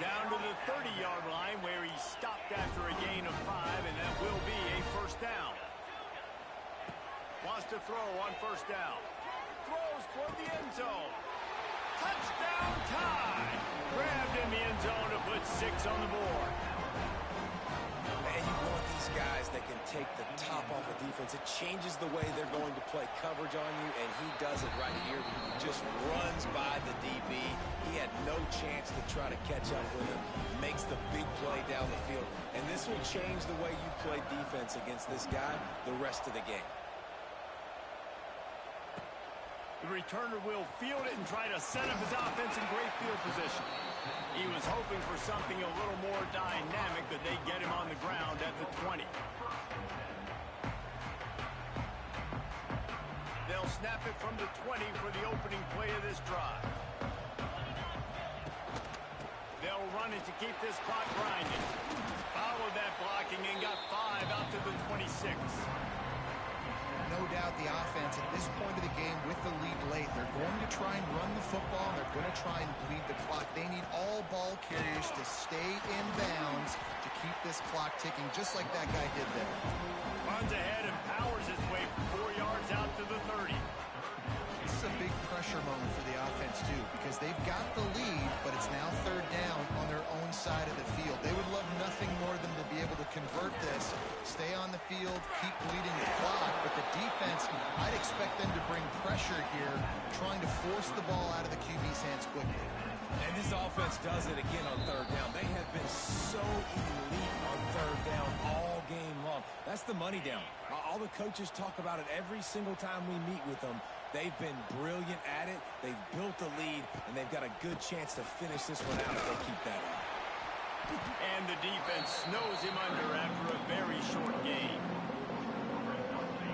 Down to the 30-yard line where he stopped after a gain of 5, and that will be a first down. Wants to throw on first down. Throws toward the end zone. Touchdown tie. Grabbed in the end zone to put 6 on the board.
And you want these guys that can take the top off of defense. It changes the way they're going to play coverage on you, and he does it right here. Just runs by the DB. He had no chance to try to catch up with him. Makes the big play down the field. And this will change the way you play defense against this guy the rest of the game.
The returner will field it and try to set up his offense in great field position. He was hoping for something a little more dynamic, but they get him on the ground at the 20. They'll snap it from the 20 for the opening play of this drive. They'll run it to keep this clock grinding. Followed that blocking and got 5 out to the 26.
No doubt the offense at this point of the game with the lead late, they're going to try and run the football, and they're going to try and bleed the clock. They need all ball carriers to stay in bounds to keep this clock ticking, just like that guy did there.
Runs ahead and powers his way for 4 yards out to the 30.
This is a big pressure moment for the offense, too, because they've got the lead, but it's now 3rd down on their own side of the field. They would love nothing more than to be able to convert this, stay on the field, keep bleeding the clock, but the defense, I'd expect them to bring pressure here, trying to force the ball out of the QB's hands quickly.
And this offense does it again on third down. They have been so elite on third down all game long. That's the money down. All the coaches talk about it every single time we meet with them. They've been brilliant at it. They've built the lead, and they've got a good chance to finish this one out if they keep that up.
And the defense snows him under after a very short game.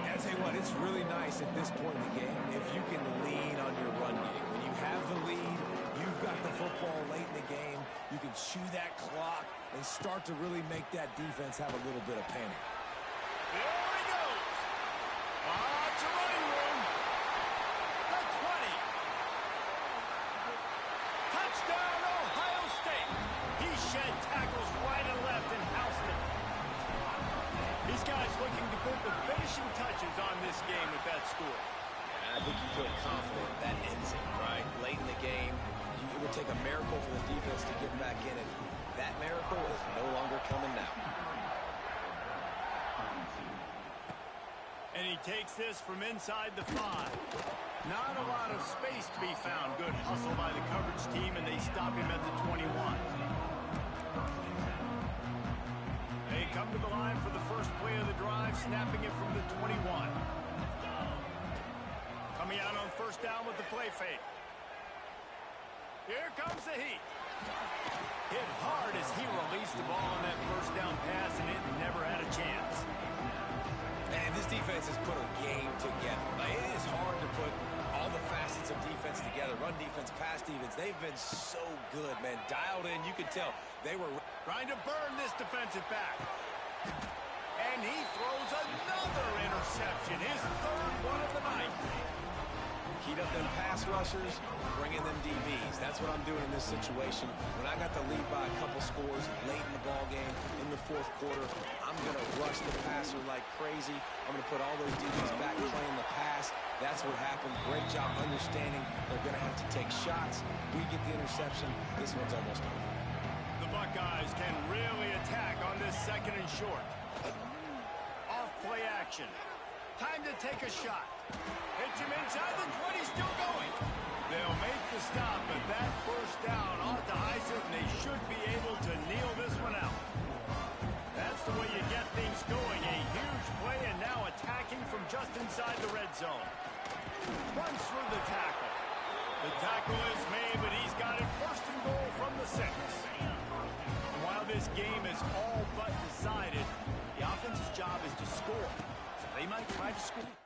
And I tell you what, it's really nice at this point in the game if you can lean on your run game. When you have the lead, you've got the football late in the game, you can chew that clock and start to really make that defense have a little bit of panic.
There he goes. It's a running room. The 20. Touchdown, Ohio State. He shed tackles right and left and housed it. These guys looking to put the finishing touches on this game with that score.
I think you feel confident that ends it, right? Late in the game, it would take a miracle for the defense to get back in it. That miracle is no longer coming now.
And he takes this from inside the 5. Not a lot of space to be found. Good hustle by the coverage team, and they stop him at the 21. They come to the line for the first play of the drive, snapping it from the 21. Coming out on first down with the play fake. Here comes the heat. Hit hard as he released the ball on that first down pass, and it never had a chance.
And this defense has put a game together. It is hard to put all the facets of defense together. Run defense, pass defense. They've been so good, man. Dialed in. You could tell they were
trying to burn this defensive back. And he throws another interception. His third one of the night.
Heat up them pass rushers, bring in them DBs. That's what I'm doing in this situation. When I got the lead by a couple scores late in the ball game, in the fourth quarter, I'm going to rush the passer like crazy. I'm going to put all those DBs back playing the pass. That's what happened. Great job understanding they're going to have to take shots. We get the interception. This one's almost over.
The Buckeyes can really attack on this second and short. Off play action. Time to take a shot. Hits him inside the 20, still going. They'll make the stop, but that first down ought to ice it, and they should be able to kneel this one out. That's the way you get things going. A huge play, and now attacking from just inside the red zone. Runs through the tackle. The tackle is made, but he's got it first and goal from the 6. While this game is all but decided, the offense's job is to score. So they might try to score.